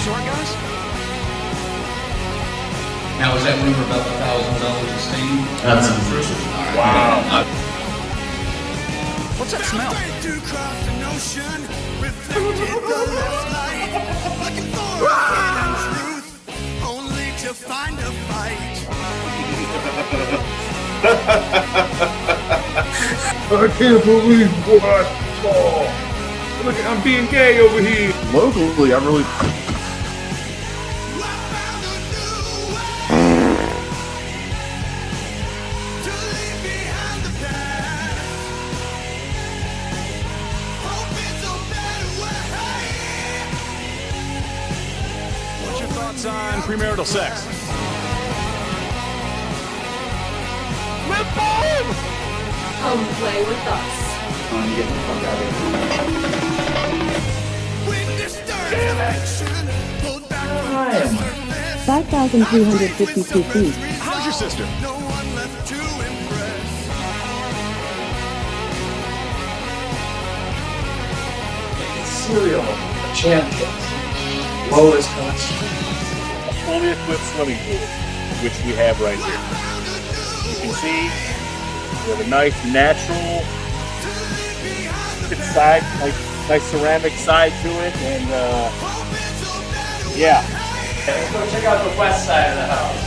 short guys? Now, is that rumor about the $1,000 of steam? That's true. wow. What's that smell? I can't believe what I saw. Look, I'm being gay over here. Locally, I'm really. What's your thoughts on premarital sex? Come play with us. I'm getting the fuck out of here. 5,352 feet. How's your sister? Cereal, a champion. Lowest cost. Fully equipped swimming pool, which we have right here. You can see we have a nice natural side, nice ceramic side to it, and yeah. Let's go check out the west side of the house.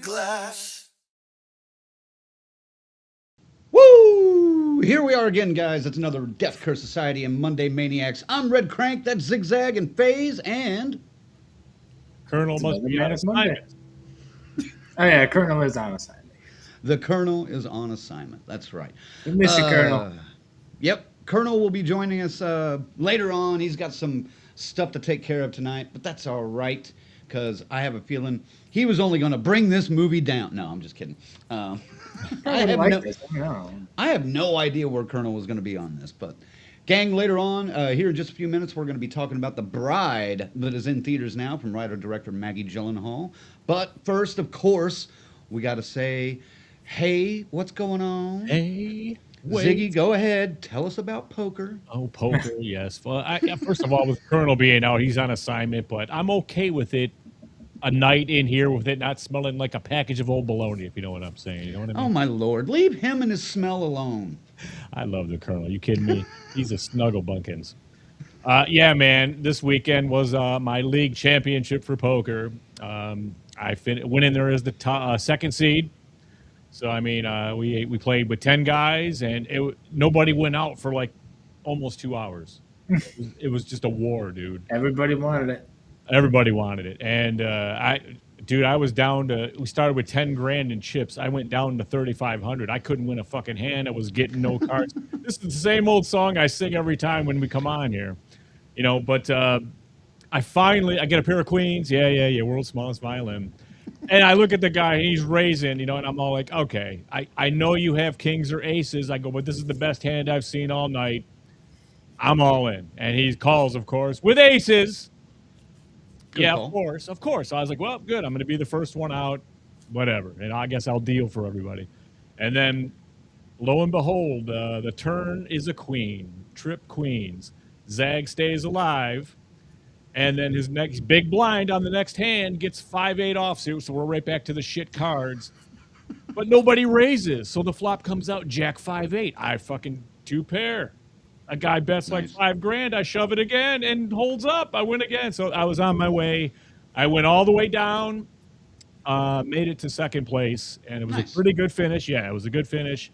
Glass. Woo! Here we are again, guys. It's another Death Curse Society and Monday Maniacs. I'm Red Crank, that's Zigzag and Phase, and Colonel must be on assignment. Oh yeah, Colonel is on assignment. the Colonel is on assignment. That's right. We miss you, Colonel. Yep. Colonel will be joining us later on. He's got some stuff to take care of tonight, but that's all right, because I have a feeling he was only going to bring this movie down. No, I'm just kidding. I have no idea where Colonel was going to be on this, but gang, later on, here in just a few minutes, we're going to be talking about The Bride that is in theaters now from writer-director Maggie Gyllenhaal. But first, of course, we got to say, hey, what's going on? Hey. Wait. Ziggy, go ahead. Tell us about poker. Oh, poker, yes. Well, first of all, with Colonel being out, he's on assignment, but I'm okay with it. A night in here with it not smelling like a package of old bologna, if you know what I'm saying. You know what I mean? Oh, my Lord. Leave him and his smell alone. I love the Colonel. You kidding me? He's a snuggle bunkins. Yeah, man. This weekend was my league championship for poker. I went in there as the second seed. So, I mean, we played with 10 guys, and nobody went out for, like, almost 2 hours. It was just a war, dude. Everybody wanted it. Everybody wanted it. And, I was down to – we started with 10 grand in chips. I went down to 3,500. I couldn't win a fucking hand. I was getting no cards. This is the same old song I sing every time when we come on here. You know, but I get a pair of queens. Yeah, world's smallest violin. And I look at the guy, and he's raising, you know, and I'm all like, okay, I know you have kings or aces. I go, but this is the best hand I've seen all night. I'm all in. And he calls, of course, with aces. Good call. Of course. So I was like, well, good. I'm going to be the first one out, whatever. And I guess I'll deal for everybody. And then, lo and behold, the turn is a queen. Trip queens. Zag stays alive. And then his next big blind on the next hand gets 5-8 offsuit, so we're right back to the shit cards. But nobody raises, so the flop comes out Jack 5-8. I fucking two pair. A guy bets like $5 grand. I shove it again and holds up. I win again. So I was on my way I went all the way down, made it to second place, and it was Nice. a pretty good finish. Yeah, it was a good finish.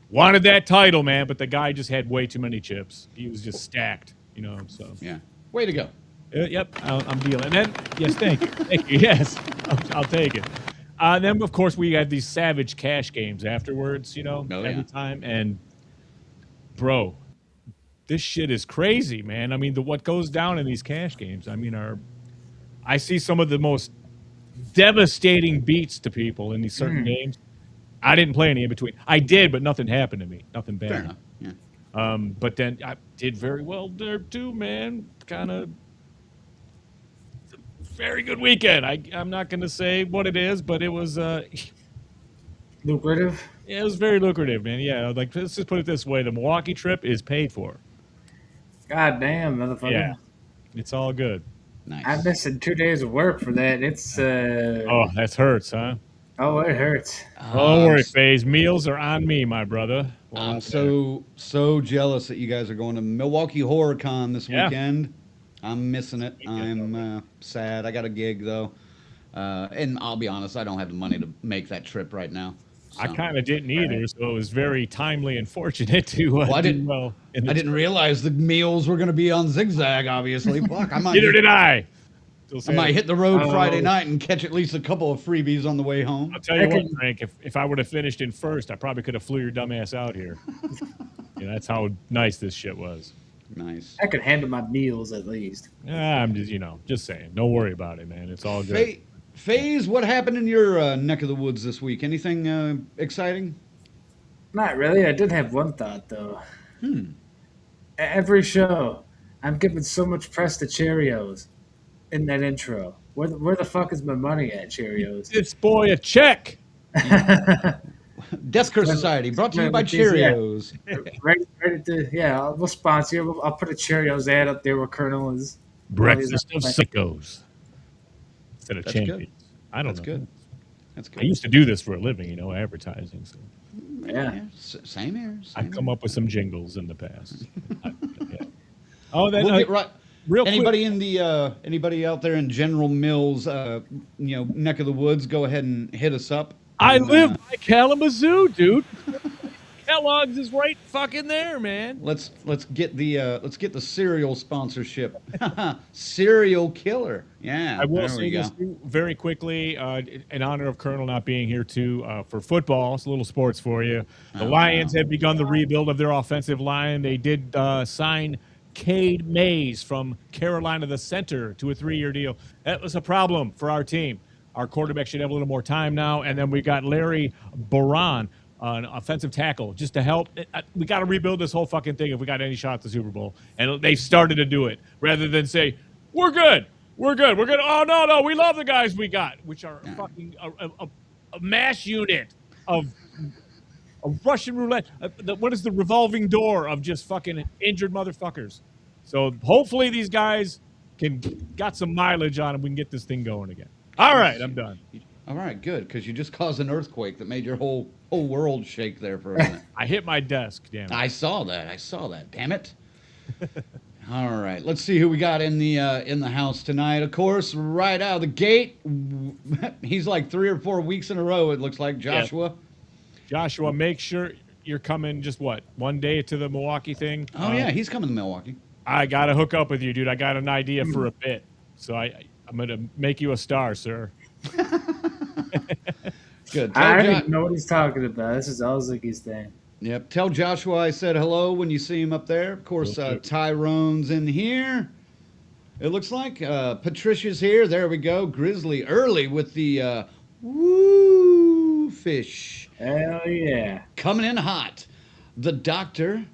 Wanted that title, man, but the guy just had way too many chips. He was just stacked, you know. So Yeah. Way to go. yep, I'm dealing. And then yes, thank you, thank you. Yes, I'll take it. Then of course we had these savage cash games afterwards, you know, Oh, every yeah. time. And bro, this shit is crazy, man. I mean, what goes down in these cash games, I mean, I see some of the most devastating beats to people in these certain games. I didn't play any in between. I did, but nothing happened to me. Nothing bad. Fair enough. Yeah. But then I did very well there too, man. Kind of very good weekend. I'm not going to say what it is, but it was Lucrative. it was very lucrative, man. Yeah, like let's just put it this way: the Milwaukee trip is paid for. God damn, motherfucker. Yeah, it's all good. Nice. I'm missing 2 days of work for that. It's Oh, that hurts, huh? oh, it hurts. Don't worry, FaZe. Meals are on me, my brother. Well, I'm so jealous that you guys are going to Milwaukee Horror Con this Yeah. weekend. I'm missing it. I'm sad. I got a gig though, and I'll be honest, I don't have the money to make that trip right now. I So. kind of didn't either, so it was very timely and fortunate to Well, I do didn't- well. In the I didn't realize the meals were going to be on Zigzag. Obviously, fuck. Neither did I. I might hit the road Oh. Friday night and catch at least a couple of freebies on the way home. I'll tell you what, Frank. If I would have finished in first, I probably could have flew your dumb ass out here. That's how nice this shit was. Nice. I could handle my meals at least. I'm just saying. Don't worry about it, man. It's all good. FaZe, what happened in your neck of the woods this week? Anything exciting? Not really. I did have one thought though. Every show, I'm giving so much press to Cheerios in that intro. Where the fuck is my money at, Cheerios? This boy a check. Death Curse Society, brought to you by Cheerios. right at the we'll sponsor you. I'll put a Cheerios ad up there where Colonel is. Breakfast of sickos. Instead of That's champions. good. I don't That's know. good. That's good. I used to do this for a living, advertising. So Yeah. Same here. I've come up with some jingles in the past. Oh, then We'll get right. real Anybody in the anybody out there in General Mills, neck of the woods, go ahead and hit us up. I And, live by Kalamazoo, dude. Kellogg's is right fucking there, man. Let's get the cereal sponsorship. Serial killer. Yeah. I will there say we go. this too, very quickly, in honor of Colonel not being here too, for football. It's a little sports for you. The Lions have begun the rebuild of their offensive line. They did sign Cade Mays from Carolina, the center, to a 3-year deal. That was a problem for our team. Our quarterback should have a little more time now. And then we got Larry Boran, an offensive tackle, just to help. We got to rebuild this whole fucking thing if we got any shot at the Super Bowl. And they've started to do it rather than say, we're good. We're good. We're good. Oh, no. We love the guys we got, which are fucking a mass unit of a Russian roulette. What is the revolving door of just fucking injured motherfuckers? So hopefully these guys got some mileage on them. We can get this thing going again. All right, I'm done. All right, good, because you just caused an earthquake that made your whole world shake there for a minute. I hit my desk, damn it. I saw that. Damn it. All right, let's see who we got in the house tonight. Of course, right out of the gate, he's like 3 or 4 weeks in a row. It looks like Joshua. Joshua, make sure you're coming just one day to the Milwaukee thing. Oh yeah, he's coming to Milwaukee. I got to hook up with you, dude. I got an idea for a bit. So I'm going to make you a star, sir. Good. I don't even know what he's talking about. This is all Ziggy's thing. Yep. Tell Joshua I said hello when you see him up there. Of course, Tyrone's in here. It looks like Patricia's here. There we go. Grizzly early with the woo fish. Hell yeah. Coming in hot. The doctor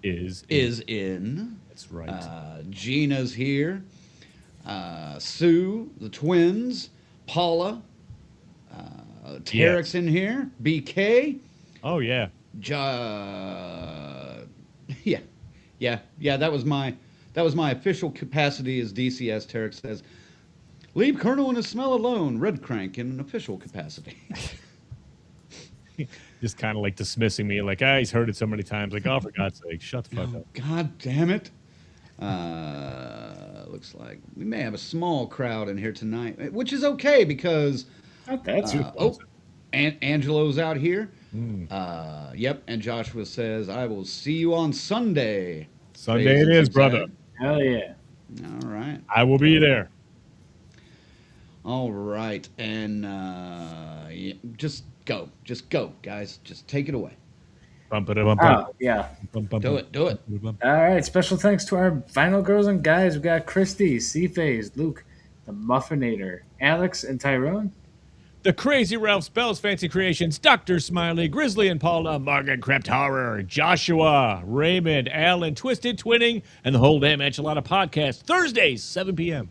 Is in. That's right. Gina's here. Sue, the twins. Paula. Tarek's in here. BK. Oh, yeah. Yeah. That was my official capacity as DCS. Tarek says, leave Colonel and his smell alone. Red Crank in an official capacity. Just kind of like dismissing me, like, he's heard it so many times. Like, oh, for God's sake, shut the fuck up. God damn it. Looks like we may have a small crowd in here tonight, which is okay because Not that too. Angelo's out here. Mm. Yep, and Joshua says, "I will see you on Sunday." Sunday it is, brother. Hell yeah. All right. I will be there. All right, and yeah, just go, guys. Just take it away. Oh, yeah. Do it. All right. Special thanks to our final girls and guys. We got Christy, C-Phase, Luke, the Muffinator, Alex, and Tyrone. The Crazy Ralph Spells Fancy Creations, Dr. Smiley, Grizzly and Paula, Morgan Crept Horror, Joshua, Raymond, Alan, Twisted Twinning, and the Whole Damn Enchilada Podcast, Thursdays, 7 p.m.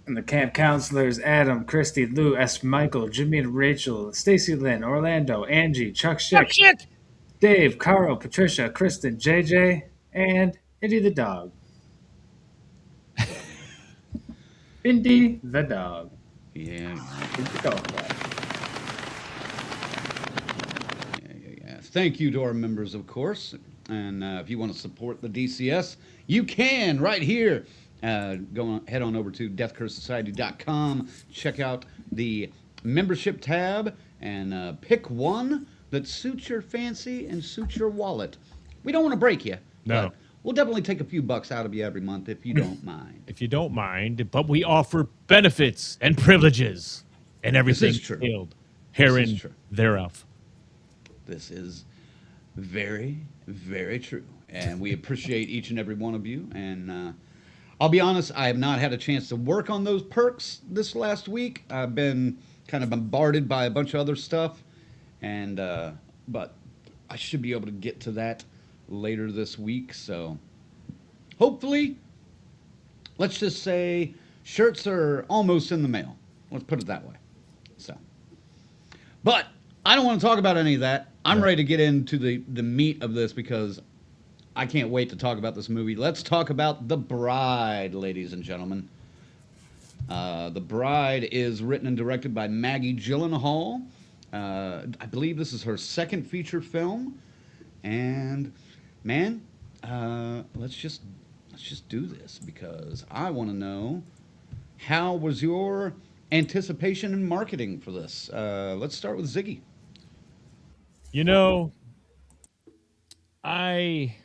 And the camp counselors, Adam, Christy, Lou, S. Michael, Jimmy and Rachel, Stacy Lynn, Orlando, Angie, Chuck Schick, Dave, Carl, Patricia, Kristen, JJ, and Indy the dog. Indy the dog. Yeah. Go. Yeah. Thank you to our members, of course. And if you want to support the DCS, you can right here. Head on over to deathcursesociety.com. Check out the membership tab and pick one that suits your fancy and suits your wallet. We don't want to break you. No. But we'll definitely take a few bucks out of you every month if you don't mind. If you don't mind, but we offer benefits and privileges and everything This is true. entailed This herein is true. thereof. This is very, very true. And we appreciate each and every one of you. And I'll be honest, I have not had a chance to work on those perks this last week. I've been kind of bombarded by a bunch of other stuff. And but I should be able to get to that later this week. So hopefully, let's just say shirts are almost in the mail. Let's put it that way. So, but I don't want to talk about any of that. I'm ready to get into the meat of this because I can't wait to talk about this movie. Let's talk about The Bride, ladies and gentlemen. The Bride is written and directed by Maggie Gyllenhaal. I believe this is her second feature film. And man, let's just do this because I want to know, how was your anticipation and marketing for this? Let's start with Ziggy. You know, I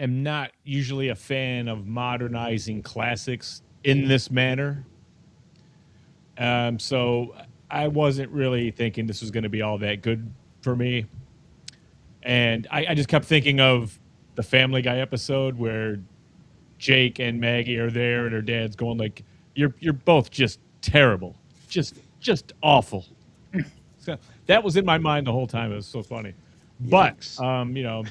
am not usually a fan of modernizing classics in this manner. So I wasn't really thinking this was going to be all that good for me. And I just kept thinking of the Family Guy episode where Jake and Maggie are there and her dad's going like, you're both just terrible. Just awful. So that was in my mind the whole time. It was so funny. But, you know,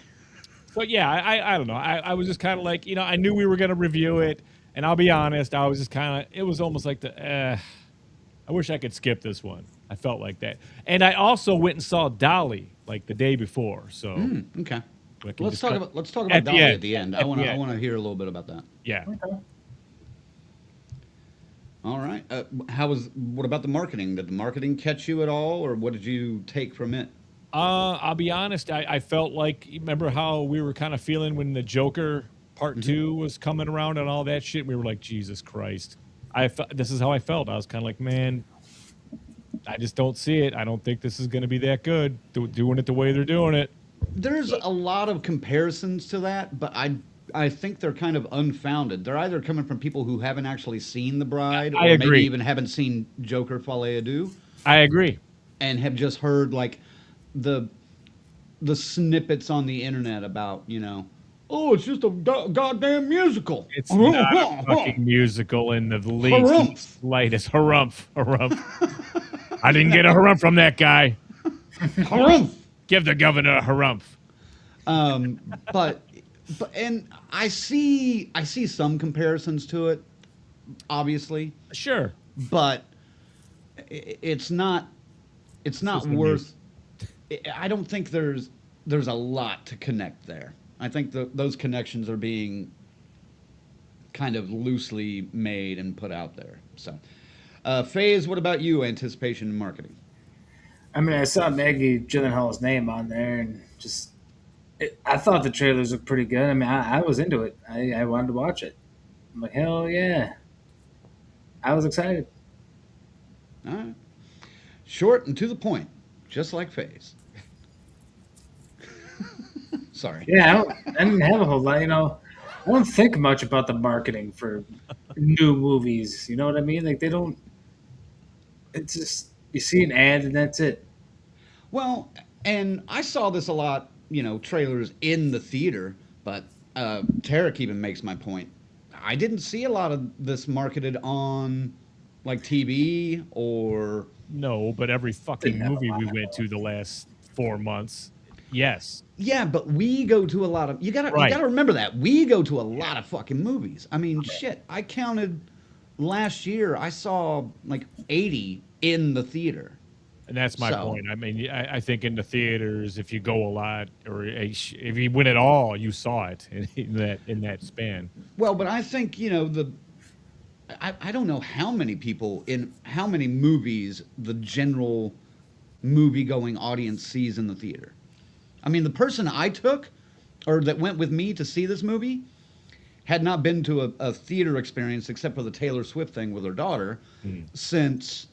but yeah, I don't know. I was just kind of like, you know, I knew we were going to review it. And I'll be honest, I was just kind of, it was almost like I wish I could skip this one. I felt like that. And I also went and saw Dolly like the day before. So Okay. let's Talk about Dolly at the end. I want to hear a little bit about that. Yeah. Okay. All right. What about the marketing? Did the marketing catch you at all, or what did you take from it? I'll be honest. I felt like, remember how we were kind of feeling when the Joker Part 2 was coming around and all that shit? We were like, Jesus Christ. This is how I felt. I was kind of like, man, I just don't see it. I don't think this is going to be that good, doing it the way they're doing it. There's a lot of comparisons to that, but I think they're kind of unfounded. They're either coming from people who haven't actually seen The Bride, I or agree. maybe even haven't seen Joker Folie à Deux, I agree. and have just heard like the snippets on the internet about, you know, oh, it's just a goddamn musical. It's not a fucking musical in the least slightest. Harumph. I didn't get a harumph from that guy. Harumph. Give the governor a harumph. But and I see some comparisons to it, obviously, Sure. but it's not worth. I don't think there's a lot to connect there. I think those connections are being kind of loosely made and put out there. So, Faze, what about you? Anticipation and marketing. I mean, I saw Maggie Gyllenhaal's name on there, and I thought the trailers looked pretty good. I mean, I was into it. I wanted to watch it. I'm like, hell yeah. I was excited. All right. Short and to the point, just like Faye's. Sorry. Yeah, I didn't have a whole lot. I don't think much about the marketing for new movies. You know what I mean? Like they don't. It's just you see an ad and that's it. Well, and I saw this a lot, trailers in the theater, but Tarek even makes my point. I didn't see a lot of this marketed on like TV or. No, but every fucking Didn't have a movie lot. we went to the last 4 months, yes. Yeah, but we go to a lot of you Right. gotta remember that. We go to a lot of fucking movies. I mean, shit. I counted last year I saw like 80 in the theater. And that's my So- point. I mean, I think in the theaters, if you go a lot, or if you went at all, you saw it in that span. Well, but I think, I don't know how many people in how many movies the general movie going audience sees in the theater. I mean, the person I took or that went with me to see this movie had not been to a theater experience except for the Taylor Swift thing with her daughter since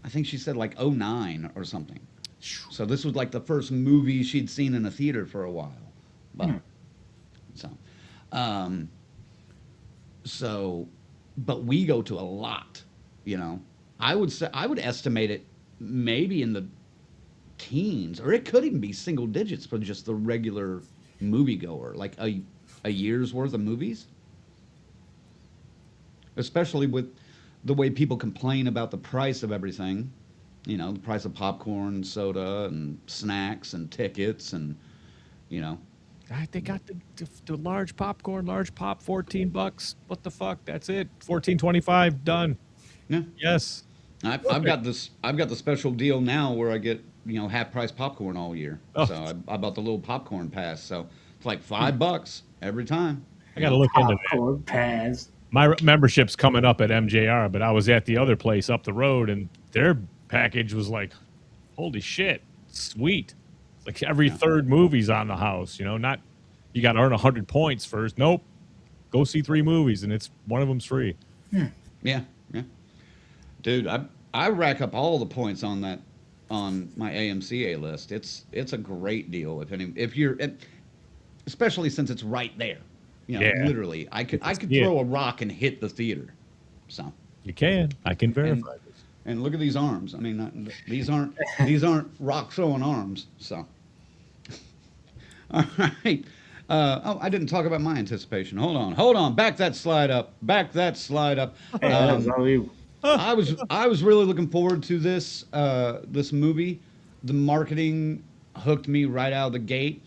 I think she said like '09 or something. So this was like the first movie she'd seen in a theater for a while. But um, so but we go to a lot, I would say I would estimate it maybe in the teens, or it could even be single digits for just the regular moviegoer, like a year's worth of movies. Especially with the way people complain about the price of everything, the price of popcorn, soda, and snacks, and tickets, and They got the large popcorn, large pop, $14. What the fuck? That's it. $14.25 done. yeah. Yes. I've got the special deal now where I get half price popcorn all year. Oh. So I bought the little popcorn pass. So it's like $5 every time. I got to look into that. Popcorn pass. My membership's coming up at MJR, but I was at the other place up the road, and their package was like, holy shit, sweet. It's like every third movie's on the house, not you got to earn 100 points first. Nope. Go see 3 movies, and it's one of them's free. Yeah, yeah. Dude, I rack up all the points on my AMCA list. It's a great deal if you're especially since it's right there. Yeah. Literally, I could Yeah. throw a rock and hit the theater. So, You can. I can verify this. and look at these arms. I mean, these aren't rock throwing arms. So, all right. I didn't talk about my anticipation. Hold on. Back that slide up. Hey, that was all you. I was really looking forward to this movie. The marketing hooked me right out of the gate.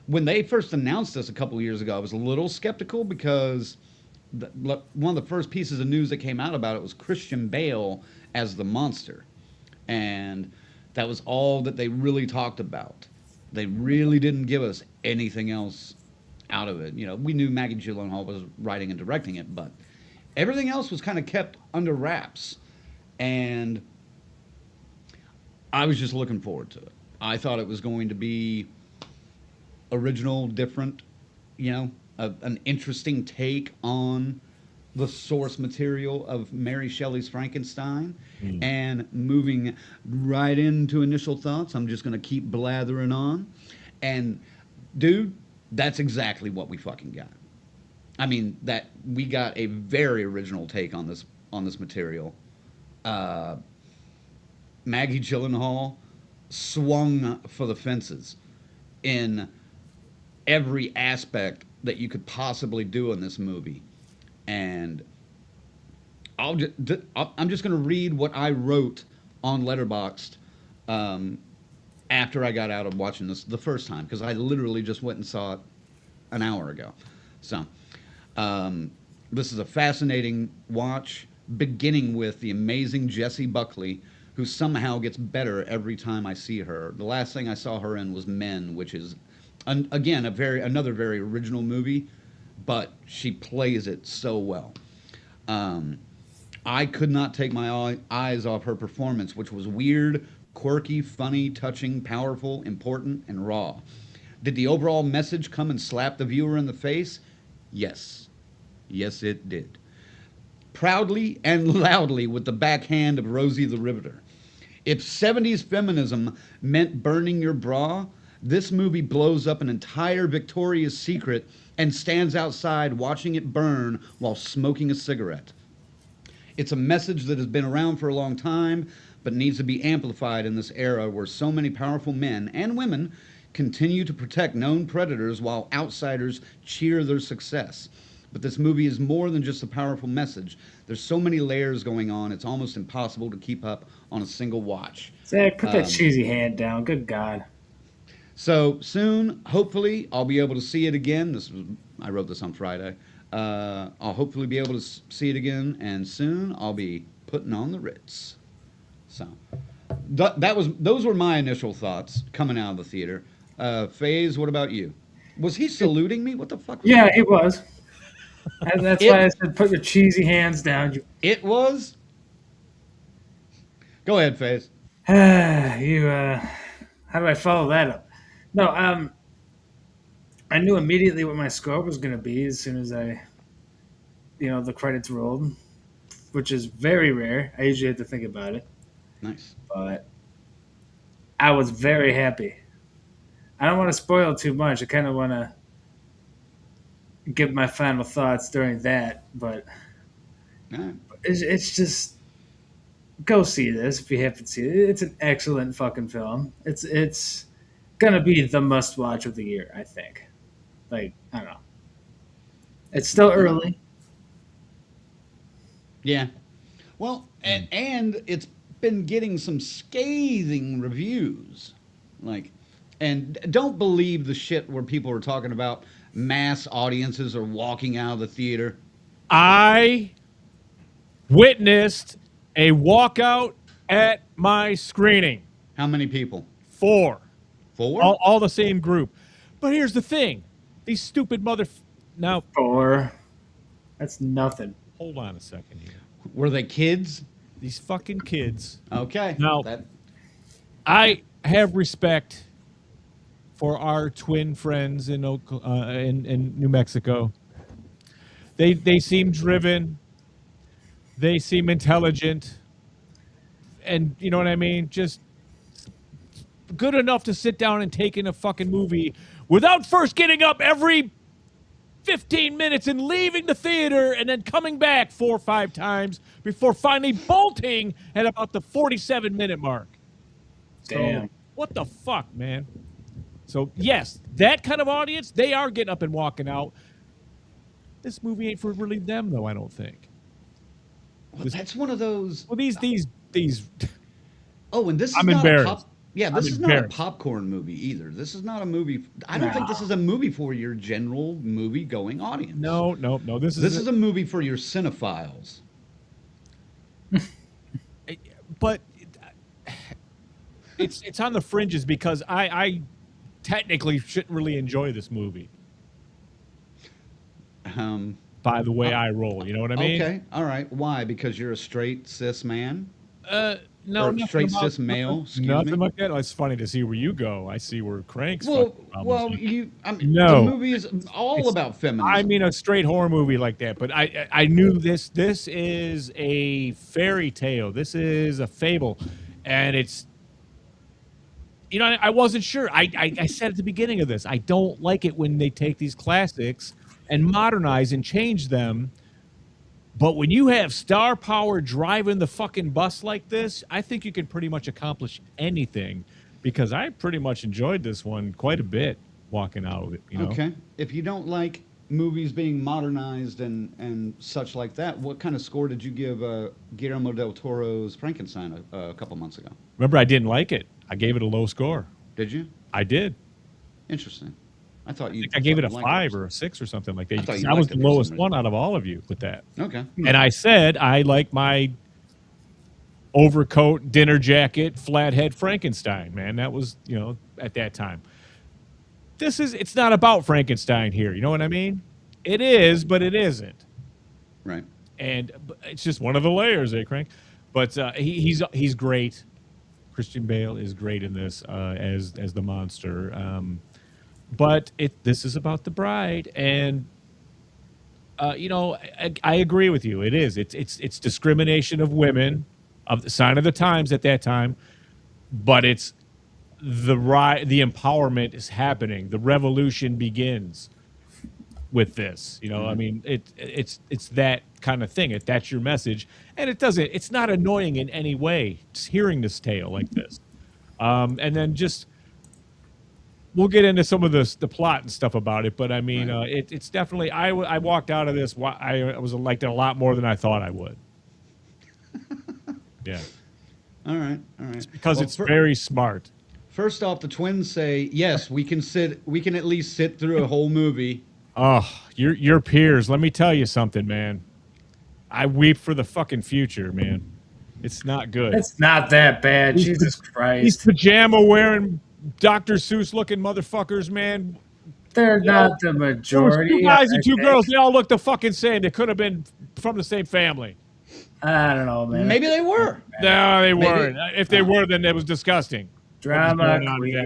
When they first announced this a couple of years ago, I was a little skeptical because one of the first pieces of news that came out about it was Christian Bale as the monster, and that was all that they really talked about. They really didn't give us anything else out of it. We knew Maggie Gyllenhaal was writing and directing it, but everything else was kind of kept under wraps, and I was just looking forward to it. I thought it was going to be original, different, an interesting take on the source material of Mary Shelley's Frankenstein. And moving right into initial thoughts, I'm just going to keep blathering on. And, dude, that's exactly what we fucking got. I mean, that we got a very original take on this material. Maggie Gyllenhaal swung for the fences in every aspect that you could possibly do in this movie. And I'm just going to read what I wrote on Letterboxd after I got out of watching this the first time, because I literally just went and saw it an hour ago. So this is a fascinating watch, beginning with the amazing Jessie Buckley, who somehow gets better every time I see her. The last thing I saw her in was Men, which is, again, another very original movie, but she plays it so well. I could not take my eyes off her performance, which was weird, quirky, funny, touching, powerful, important, and raw. Did the overall message come and slap the viewer in the face? Yes. Yes, it did. proudly and loudly with the backhand of Rosie the Riveter. If 70s feminism meant burning your bra, this movie blows up an entire Victoria's Secret and stands outside watching it burn while smoking a cigarette. It's a message that has been around for a long time, but needs to be amplified in this era where so many powerful men and women continue to protect known predators while outsiders cheer their success. But this movie is more than just a powerful message. There's so many layers going on, it's almost impossible to keep up on a single watch. Zach, put that cheesy hand down. Good God. So soon, hopefully, I'll be able to see it again. I wrote this on Friday. I'll hopefully be able to see it again, and soon I'll be putting on the Ritz. So those were my initial thoughts coming out of the theater. FaZe, what about you? Was he saluting me? What the fuck? Yeah, he was. And that's why I said put your cheesy hands down. It was? Go ahead, FaZe. How do I follow that up? No, I knew immediately what my score was going to be as soon as the credits rolled, which is very rare. I usually have to think about it. Nice. But I was very happy. I don't want to spoil too much. I kind of want to give my final thoughts during that, but it's just go see this if you haven't seen it. It's an excellent fucking film. It's gonna be the must watch of the year, I think. Like, I don't know. It's still early. Yeah. Well, and it's been getting some scathing reviews. And don't believe the shit where people are talking about mass audiences are walking out of the theater. I witnessed a walkout at my screening. How many people? 4. 4? All the same group. But here's the thing. These stupid Now, 4. That's nothing. hold on a second here. Were they kids? These fucking kids. Okay. Now, I have respect for our twin friends in New Mexico. They seem driven. They seem intelligent. And you know what I mean? Just good enough to sit down and take in a fucking movie without first getting up every 15 minutes and leaving the theater and then coming back 4 or 5 times before finally bolting at about the 47-minute mark. Damn. So, what the fuck, man? So, yes, that kind of audience, they are getting up and walking out. This movie ain't for really them, though, I don't think. Well, that's one of those. Well, these. Oh, and this is I'm not embarrassed. this is not a popcorn movie either. This is not a movie. I don't think this is a movie for your general movie-going audience. No. This is a movie for your cinephiles. But it's on the fringes because I technically shouldn't really enjoy this movie. By the way I roll, you know what I mean? Okay, all right. Why? Because you're a straight cis man? No, or straight cis male. Nothing like that. It's funny to see where you go. I see where Crank's. The movie is all about feminism. I mean, a straight horror movie like that. But I knew this. This is a fairy tale. This is a fable, and it's. You know, I wasn't sure. I said at the beginning of this, I don't like it when they take these classics and modernize and change them. But when you have star power driving the fucking bus like this, I think you can pretty much accomplish anything, because I pretty much enjoyed this one quite a bit walking out of it. You know? Okay. If you don't like movies being modernized and such like that, what kind of score did you give Guillermo del Toro's Frankenstein a couple months ago? Remember, I didn't like it. I gave it a low score. Did you? I did. Interesting. I thought I gave it a 5 or a 6 or something like that. I was the lowest one out of all of you with that. Okay. And I said I like my overcoat, dinner jacket, flathead Frankenstein, man. That was, at that time. It's not about Frankenstein here. You know what I mean? It is, but it isn't. Right. And it's just one of the layers, Crank? But he's great. Christian Bale is great in this as the monster. But this is about the bride, and You know, I agree with you. It is. It's discrimination of women, of the sign of the times at that time, but it's the empowerment is happening. The revolution begins with this. You know, I mean, it's that kind of thing. That's your message, and it's not annoying in any way. Just hearing this tale like this, and then just. We'll get into some of the plot and stuff about it, but I mean, it's definitely. I walked out of this. I was liked it a lot more than I thought I would. Yeah. All right. It's because it's very smart. First off, the twins say yes. We can at least sit through a whole movie. Oh, your peers. Let me tell you something, man. I weep for the fucking future, man. It's not good. It's not that bad. Jesus Christ. These pajama wearing Dr. Seuss looking motherfuckers, man. They're not the majority. Two guys and two girls. They all look the fucking same. They could have been from the same family. I don't know, man. Maybe they were. No, they weren't. If they were, then it was disgusting. Drama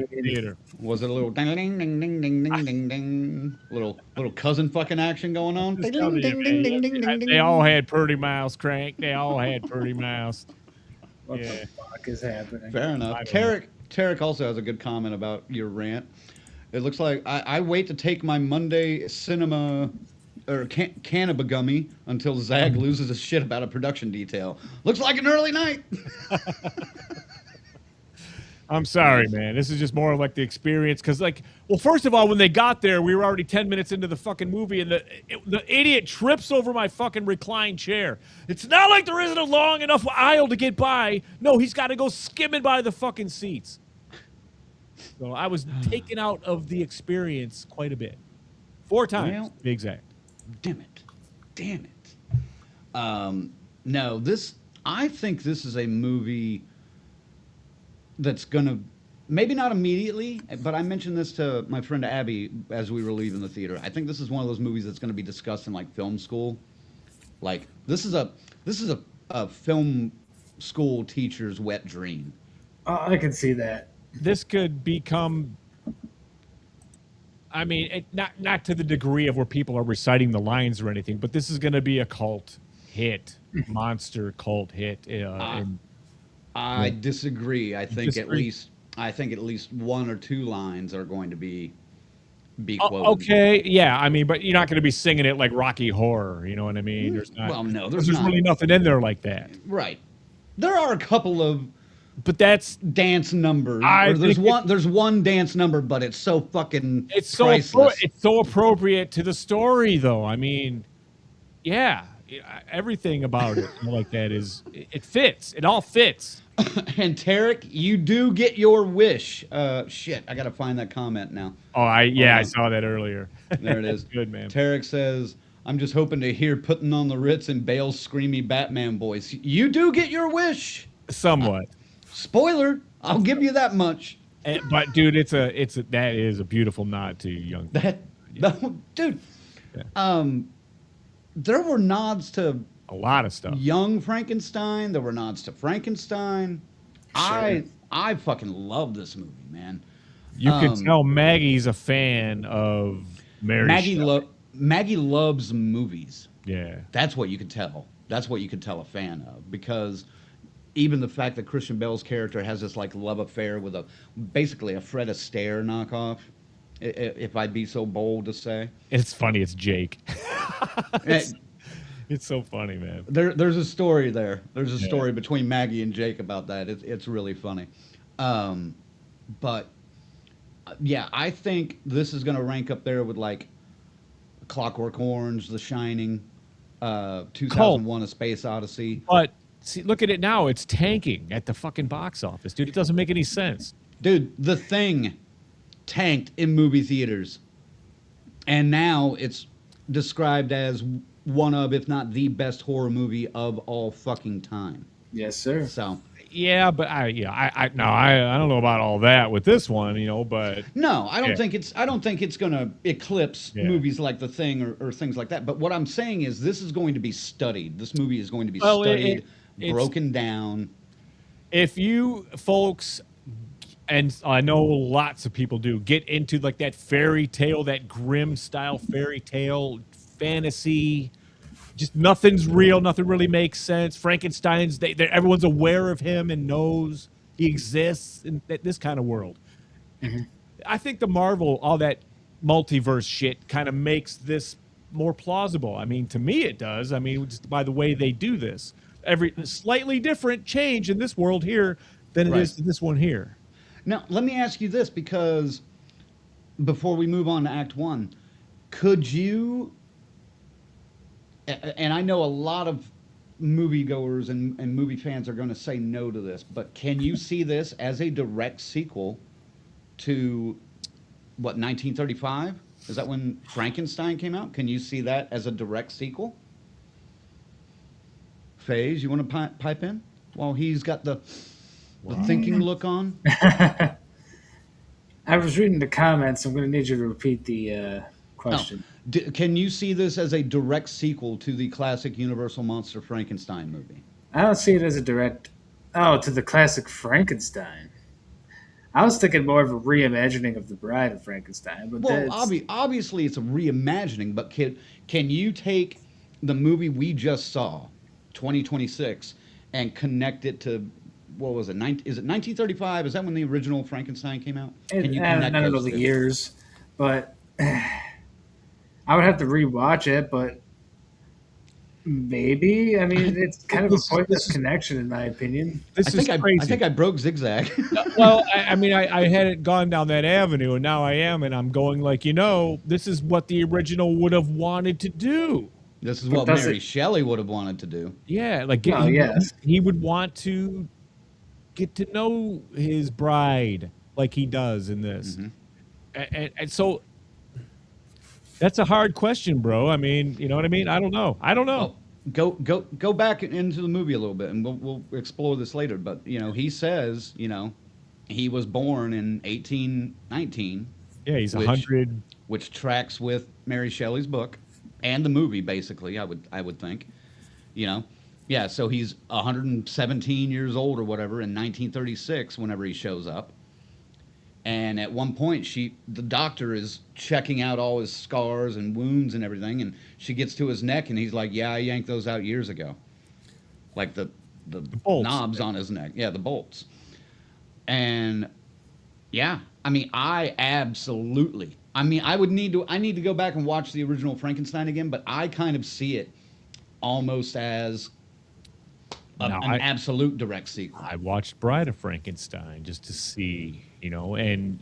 theater. Was it a little ding ding ding ding ding ding ding ding, little cousin fucking action going on? Ding ding ding ding ding ding ding. They all had pretty mouths, Crank. They all had pretty mouths. What the fuck is happening? Fair enough. Tarek also has a good comment about your rant. It looks like I wait to take my Monday cinema or cannabis gummy until Zag loses his shit about a production detail. Looks like an early night. I'm sorry, man. This is just more like the experience. Because, like, well, first of all, when they got there, we were already 10 minutes into the fucking movie, and the idiot trips over my fucking reclined chair. It's not like there isn't a long enough aisle to get by. No, he's got to go skimming by the fucking seats. So I was taken out of the experience quite a bit. 4 times, Well, to be exact. Damn it. No, I think this is a movie that's gonna, maybe not immediately, but I mentioned this to my friend Abby as we were leaving the theater. I think this is one of those movies that's gonna be discussed in like film school. Like this is a film school teacher's wet dream. Oh, I can see that. This could become, I mean, not to the degree of where people are reciting the lines or anything, but this is going to be a cult hit, monster cult hit. I disagree. I think at least 1 or 2 lines are going to be quoted. Okay, yeah. I mean, but you're not going to be singing it like Rocky Horror. You know what I mean? There's not. Well, no, there's not. Really nothing in there like that. Right. There are a couple of. But that's dance numbers. There's one dance number, but it's so fucking priceless. It's so appropriate to the story, though. I mean, yeah, everything about it like that it fits. It all fits. And Tarek, you do get your wish. Shit, I gotta find that comment now. Oh, I saw that earlier. There it is. Good, man. Tarek says, "I'm just hoping to hear Putting on the Ritz and Bale's screamy Batman voice." You do get your wish. Somewhat. Spoiler, I'll give you that much. But dude, that is a beautiful nod to young. Dude. Yeah. There were nods to a lot of stuff. Young Frankenstein. There were nods to Frankenstein. Sure. I fucking love this movie, man. You can tell Maggie's a fan of Mary. Maggie loves movies. Yeah, that's what you could tell. That's what you could tell a fan of, because even the fact that Christian Bale's character has this like love affair with basically a Fred Astaire knockoff, if I'd be so bold to say. It's funny. It's Jake. It's so funny, man. There's a story there. There's a story between Maggie and Jake about that. It's really funny. But yeah, I think this is going to rank up there with like Clockwork Orange, The Shining, 2001: A Space Odyssey. But see, look at it now. It's tanking at the fucking box office, dude. It doesn't make any sense. Dude, The Thing tanked in movie theaters. And now it's described as one of, if not the best horror movie of all fucking time. Yes, sir. So yeah, but I don't know about all that with this one, you know, but no, I don't think it's gonna eclipse movies like The Thing or things like that. But what I'm saying is this is going to be studied. This movie is going to be studied, broken down. If you folks, and I know lots of people do, get into like that fairy tale, that grim style fairy tale fantasy. Just nothing's real. Nothing really makes sense. Frankenstein's. Everyone's aware of him and knows he exists in this kind of world. I think the Marvel, all that multiverse shit, kind of makes this more plausible. I mean, to me, it does. I mean, just by the way they do this, every slightly different change in this world here than it is to this one here. Now, let me ask you this, because before we move on to Act 1, could you, and I know a lot of moviegoers and movie fans are going to say no to this, but can you see this as a direct sequel to, what, 1935? Is that when Frankenstein came out? Can you see that as a direct sequel? FaZe, you want to pipe in while he's got the thinking look on? I was reading the comments. I'm going to need you to repeat the question. Can you see this as a direct sequel to the classic Universal Monster Frankenstein movie? I don't see it as a direct... Oh, to the classic Frankenstein. I was thinking more of a reimagining of The Bride of Frankenstein. But well, obviously it's a reimagining, but can you take the movie we just saw, 2026, and connect it to, what was it, is it 1935? Is that when the original Frankenstein came out? Can you connect I don't know the years, but I would have to rewatch it, but maybe. I mean, it's kind of a pointless connection, in my opinion. I think I broke Zigzag. Well, I mean, I hadn't gone down that avenue, and now I am, and I'm going like, this is what the original would have wanted to do. This is what Mary Shelley would have wanted to do. Yeah, like he would want to get to know his bride like he does in this. And so that's a hard question, bro. I mean, you know what I mean? I don't know. Oh, go back into the movie a little bit, and we'll explore this later. But he says, he was born in 1819. Yeah, he's 100, which tracks with Mary Shelley's book and the movie, basically. I would think, yeah. So he's 117 years old or whatever in 1936 whenever he shows up. And at one point, the doctor is checking out all his scars and wounds and everything, and she gets to his neck, and he's like, "Yeah, I yanked those out years ago," like the knobs on his neck, yeah, the bolts. And yeah, I mean, I need to go back and watch the original Frankenstein again, but I kind of see it almost as an absolute direct sequel. I watched Bride of Frankenstein just to see. And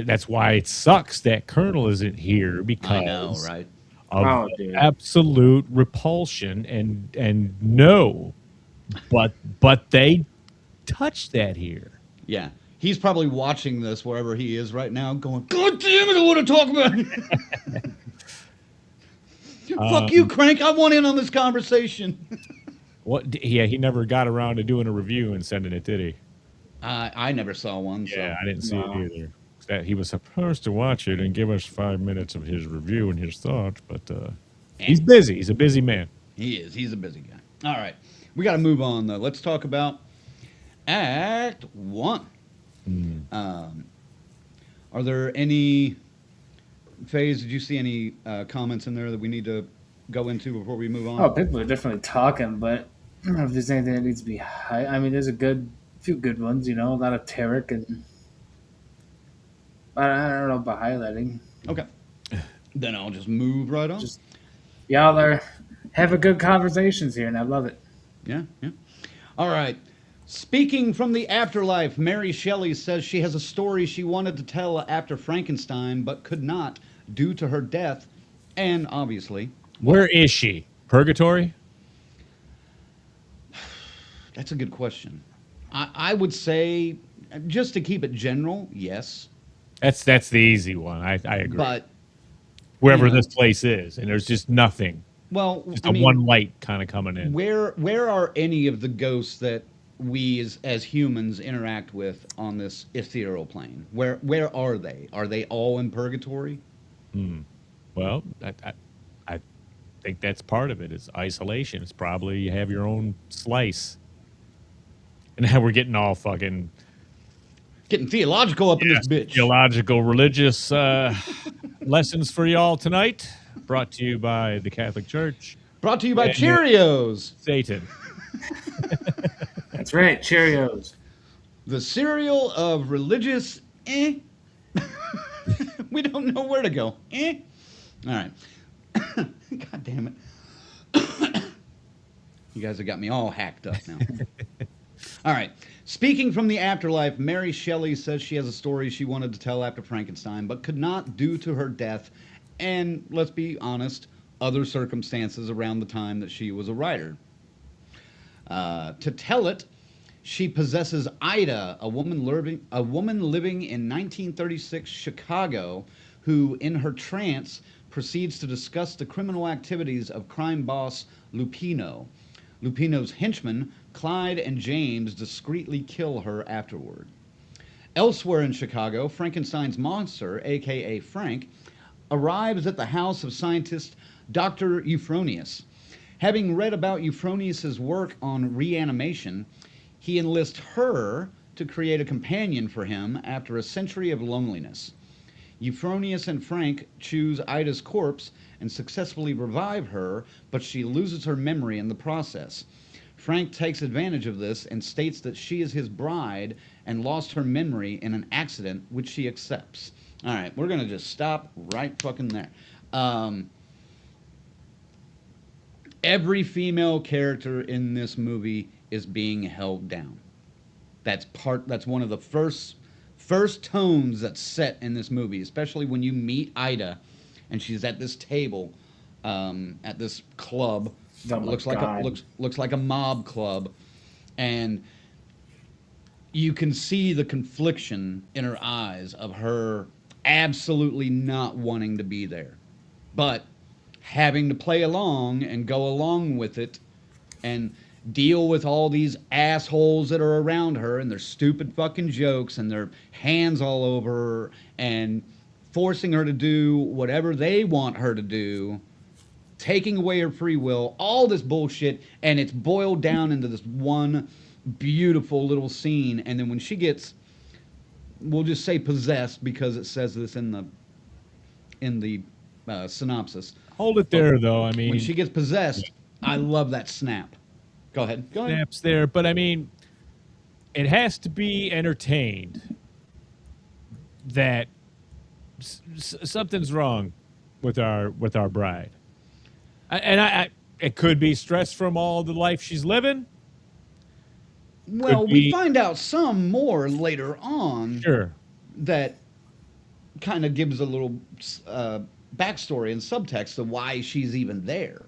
that's why it sucks that Colonel isn't here, because I know, right? Of absolute repulsion and no, but they touched that here. Yeah, he's probably watching this wherever he is right now, going, "God damn it, I want to talk about it." Fuck you, Crank! I want in on this conversation. What? Yeah, he never got around to doing a review and sending it, did he? I never saw one. Yeah, so. I didn't see it either. That he was supposed to watch it and give us 5 minutes of his review and his thoughts, but he's busy. He's a busy man. He is. He's a busy guy. All right, we got to move on though. Let's talk about Act 1. Are there any, FaZe, did you see any comments in there that we need to go into before we move on? Oh, people are definitely talking, but I don't know if there's anything that needs to be high. I mean, there's a few good ones, a lot of Tarek, and I don't know about highlighting. Okay. Then I'll just move right on. Y'all are having good conversations here, and I love it. Yeah. All right. Speaking from the afterlife, Mary Shelley says she has a story she wanted to tell after Frankenstein, but could not due to her death, and obviously... Where is she? Purgatory? That's a good question. I would say, just to keep it general, yes. That's the easy one. I agree. But wherever this place is, and there's just nothing. Well, just one light kind of coming in. Where are any of the ghosts that we as humans interact with on this ethereal plane? Where are they? Are they all in purgatory? Well, I think that's part of it. Is isolation. It's probably you have your own slice. And now we're getting all fucking... Getting theological up in this bitch. Theological, religious lessons for y'all tonight. Brought to you by the Catholic Church. Brought to you by And Cheerios. Satan. That's right, Cheerios. The cereal of religious We don't know where to go. All right. God damn it. You guys have got me all hacked up now. All right. Speaking from the afterlife, Mary Shelley says she has a story she wanted to tell after Frankenstein, but could not due to her death and, let's be honest, other circumstances around the time that she was a writer. To tell it, she possesses Ida, a woman living in 1936 Chicago, who, in her trance, proceeds to discuss the criminal activities of crime boss Lupino. Lupino's henchmen, Clyde and James, discreetly kill her afterward. Elsewhere in Chicago, Frankenstein's monster, a.k.a. Frank, arrives at the house of scientist Dr. Euphronius. Having read about Euphronius's work on reanimation, he enlists her to create a companion for him after a century of loneliness. Euphronius and Frank choose Ida's corpse and successfully revive her, but she loses her memory in the process. Frank takes advantage of this and states that she is his bride and lost her memory in an accident, which she accepts. All right, we're going to just stop right fucking there. Every female character in this movie is being held down. That's one of the first tones that's set in this movie, especially when you meet Ida and she's at this table at this club. Looks like a mob club, and you can see the confliction in her eyes of her absolutely not wanting to be there, but having to play along and go along with it and deal with all these assholes that are around her and their stupid fucking jokes and their hands all over her and forcing her to do whatever they want her to do, taking away her free will, all this bullshit, and it's boiled down into this one beautiful little scene. And then when she gets, we'll just say possessed because it says this in the synopsis. Hold it there, though. I mean, when she gets possessed, I love that snap. Go ahead. Snaps there, but I mean, it has to be entertained that something's wrong with our bride. And it could be stress from all the life she's living. Well, we find out some more later on. Sure. That kind of gives a little backstory and subtext of why she's even there.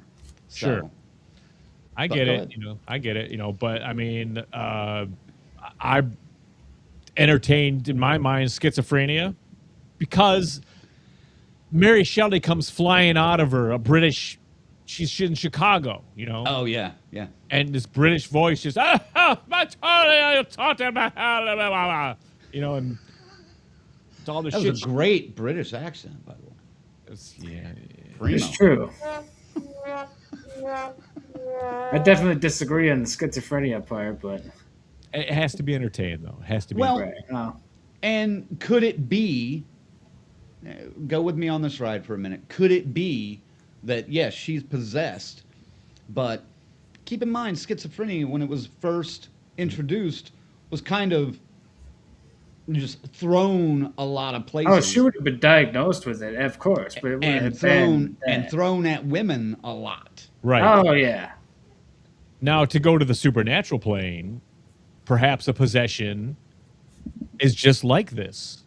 Sure. So, I get it, I get it, but I mean, I entertained in my mind schizophrenia because Mary Shelley comes flying out of her, a British, she's in Chicago, Oh, yeah. And this British voice just, and it's all this that shit. was a great British accent, by the way. It's true. I definitely disagree on the schizophrenia part, but it has to be entertained, though. It has to be. Well, right. Oh. And could it be, go with me on this ride for a minute, could it be that, yes, she's possessed, but keep in mind, schizophrenia, when it was first introduced, was kind of just thrown a lot of places. Oh, she would have been diagnosed with it, of course, but it would have thrown been thrown at women a lot. Right. Oh, yeah. Now, to go to the supernatural plane, perhaps a possession is just like this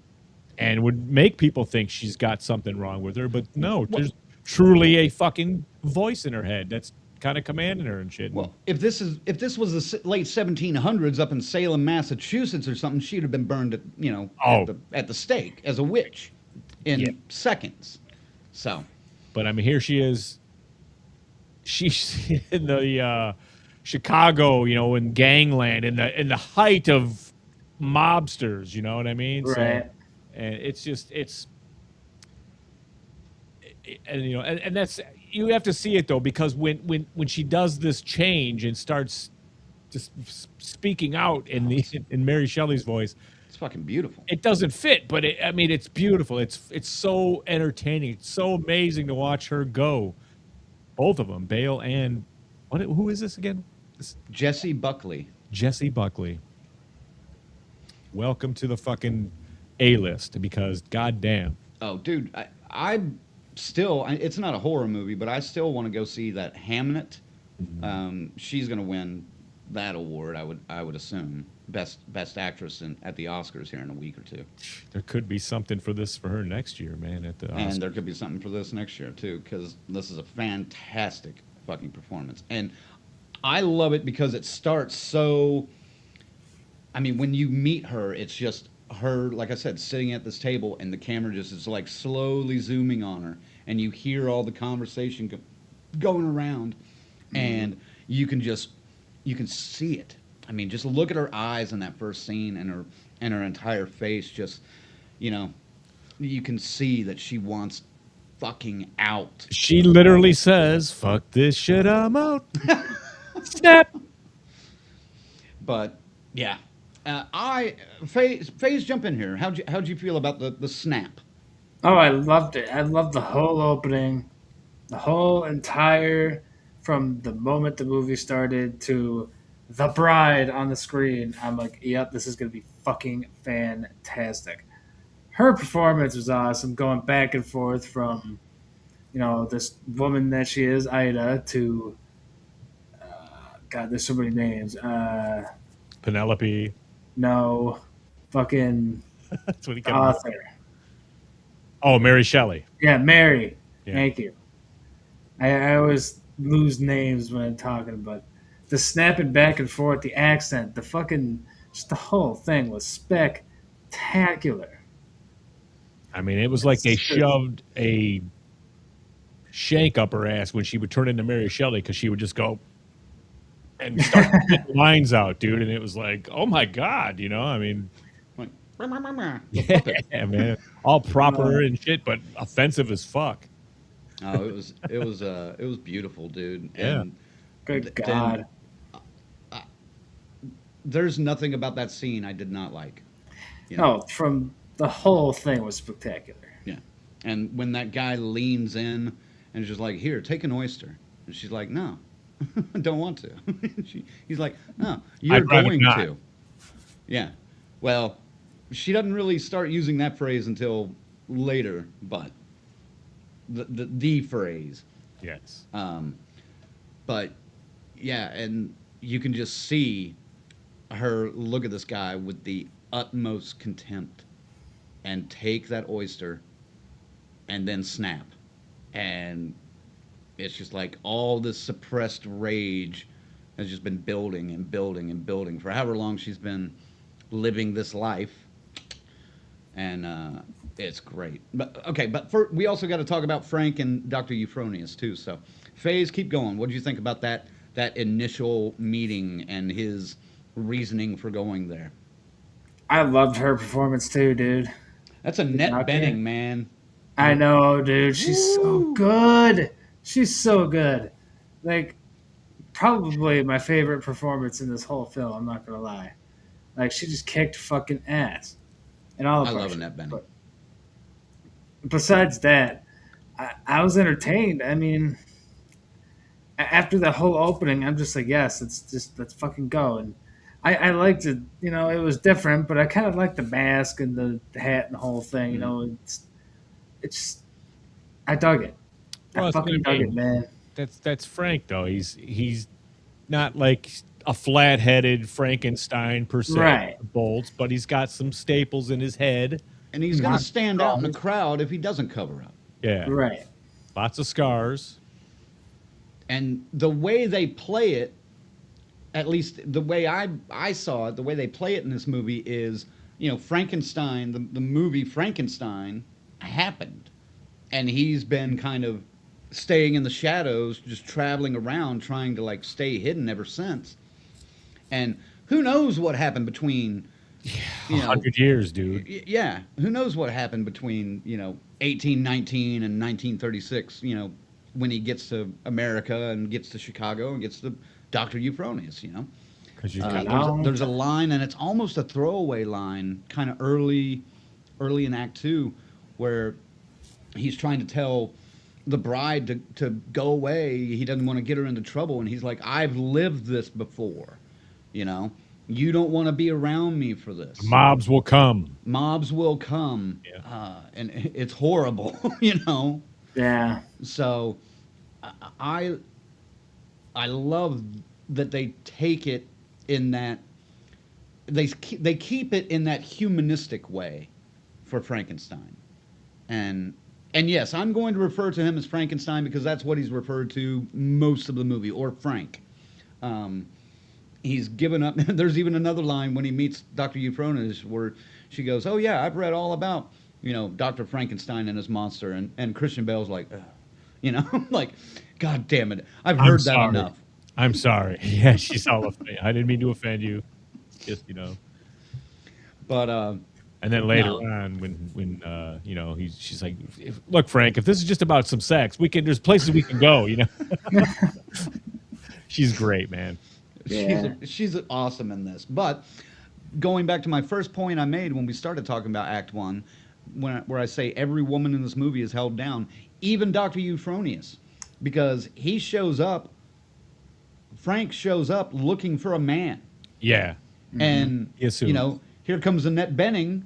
and would make people think she's got something wrong with her. But no, there's truly a fucking voice in her head that's kind of commanding her and shit. Well, if this was the late 1700s up in Salem, Massachusetts or something, she'd have been burned at the stake as a witch in seconds. So, but I mean, here she is. She's in the Chicago, in gangland, in the height of mobsters. You know what I mean? Right. So, and and that's, you have to see it though, because when she does this change and starts just speaking out in Mary Shelley's voice, It's fucking beautiful. It doesn't fit, but I mean, it's beautiful. It's so entertaining. It's so amazing to watch her go. Both of them, Bale and who is this again? Jessie Buckley. Jessie Buckley. Welcome to the fucking A-list, because goddamn. Oh, dude, I still, it's not a horror movie, but I still want to go see that Hamnet. She's gonna win that award, I would assume, best actress at the Oscars here in a week or two. There could be something for her next year, man. At the Oscars. And there could be something for this next year too, because this is a fantastic fucking performance, and I love it because it starts so. I mean, when you meet her, it's just her, like I said, sitting at this table, and the camera just is like slowly zooming on her, and you hear all the conversation going around, and you can see it. I mean, just look at her eyes in that first scene, and her entire face. Just, you can see that she wants fucking out. She literally says, "Fuck this shit, I'm out." Snap. But yeah. Faze, jump in here. How'd you feel about the snap? Oh, I loved it. I loved the whole opening, the whole entire, from the moment the movie started to the bride on the screen. I'm like, yep, this is gonna be fucking fantastic. Her performance was awesome, going back and forth from, this woman that she is, Ida, to, God, there's so many names. Penelope. No, fucking That's what he author. Oh, Mary Shelley. Yeah, Mary. Yeah. Thank you. I always lose names when I'm talking, but the snapping back and forth, the accent, just the whole thing was spectacular. I mean, it was like they shoved a shank up her ass when she would turn into Mary Shelley, because she would just go and start getting lines out, dude. And it was like, oh my God, I mean, Like, yeah, man, all proper and shit, but offensive as fuck. oh, it was beautiful, dude. Yeah. And Good God. There's nothing about that scene I did not like. No, from the whole thing was spectacular. Yeah. And when that guy leans in and is just like, here, take an oyster. And she's like, no, I don't want to. He's like, no, you're I'd rather going not. to. Yeah. Well, she doesn't really start using that phrase until later, but the phrase. Yes. But yeah, and you can just see her look at this guy with the utmost contempt and take that oyster and then snap. And it's just like all this suppressed rage has just been building and building and building for however long she's been living this life. And it's great. But okay, we also got to talk about Frank and Dr. Euphronius too. So, Faze, keep going. What did you think about that initial meeting and his reasoning for going there? I loved her performance too, dude. That's Annette Bening, man. I know, dude. She's so good. She's so good. Like, probably my favorite performance in this whole film. I'm not gonna lie. Like, she just kicked fucking ass. And all I love Annette Bening. But besides that, I was entertained. I mean, after the whole opening, I'm just like, yes, let's fucking go. And I liked it. It was different, but I kind of liked the mask and the hat and the whole thing. It's I dug it. Well, I fucking dug it, man. That's Frank, though. He's not like a flat-headed Frankenstein per se, Right. bolts, but he's got some staples in his head. And he's going to stand out in the crowd if he doesn't cover up. Yeah. Right. Lots of scars. And the way they play it, at least the way I saw it, the way they play it in this movie is, Frankenstein, the movie Frankenstein happened. And he's been kind of staying in the shadows, just traveling around, trying to stay hidden ever since. And who knows what happened between 100 years, dude. Yeah, who knows what happened between 1819 and 1936, when he gets to America and gets to Chicago and gets to Dr. Euphronius, 'Cause you There's a line, and it's almost a throwaway line, kind of early in Act 2, where he's trying to tell the bride to go away. He doesn't want to get her into trouble, and he's like, "I've lived this before, you know. You don't want to be around me for this. mobs will come. Mobs will come, Yeah. and it's horrible, you know." Yeah. So, I love that they take it in that they keep it in that humanistic way for Frankenstein, and yes, I'm going to refer to him as Frankenstein because that's what he's referred to most of the movie, or Frank. He's given up. There's even another line when he meets Dr. Euphronis where she goes, "Oh yeah, I've read all about, you know, Dr. Frankenstein and his monster," and Christian Bale's like, "Ugh." You know, like, God damn it, I've heard that enough. I'm sorry. Yeah, she's all of me. I didn't mean to offend you. Just, you know. But and then later on, when you know, she's like, "Look, Frank, if this is just about some sex, there's places we can go." You know. She's great, man. Yeah. She's awesome in this. But going back to my first point I made when we started talking about Act 1, where I say every woman in this movie is held down, even Dr. Euphronis, because he shows up. Frank shows up looking for a man. Yeah. And, Yes, you know, here comes Annette Bening,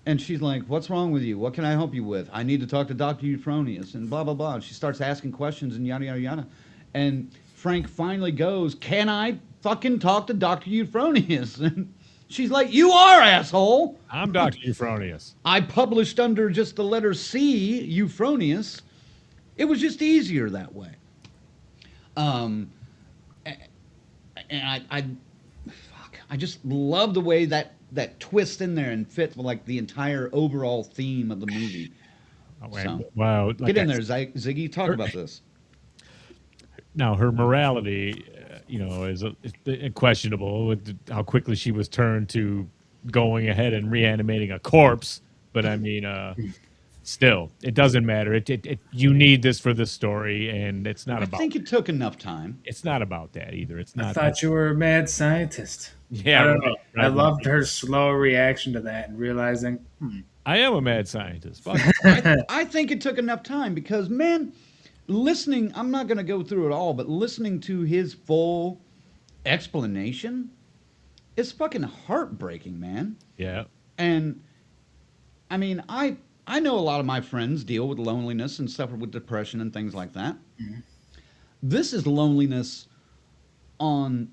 and she's like, "What's wrong with you? What can I help you with? I need to talk to Dr. Euphronis," and blah, blah, blah. And she starts asking questions and yada, yada, yada. And Frank finally goes, "Can I fucking talk to Dr. Euphronis?" And she's like, "You are, asshole." I'm Dr. Euphronis. I published under just the letter C, Euphronis. It was just easier that way. And I just love the way that twist in there and fit with like the entire overall theme of the movie. Oh, wait, So, wow. Like get in there, Ziggy. Talk about this. Now, her morality, you know, is questionable with how quickly she was turned to going ahead and reanimating a corpse. But I mean, still, it doesn't matter. You need this for this story, and it's not about. I think it took enough time. It's not about that either. It's not. I thought you were a mad scientist. Yeah, I don't know. right. I loved her slow reaction to that and realizing, I am a mad scientist. Fuck. I think it took enough time because, man, listening, I'm not going to go through it all, but listening to his full explanation is fucking heartbreaking, man. Yeah. And, I mean, I know a lot of my friends deal with loneliness and suffer with depression and things like that. Mm-hmm. This is loneliness on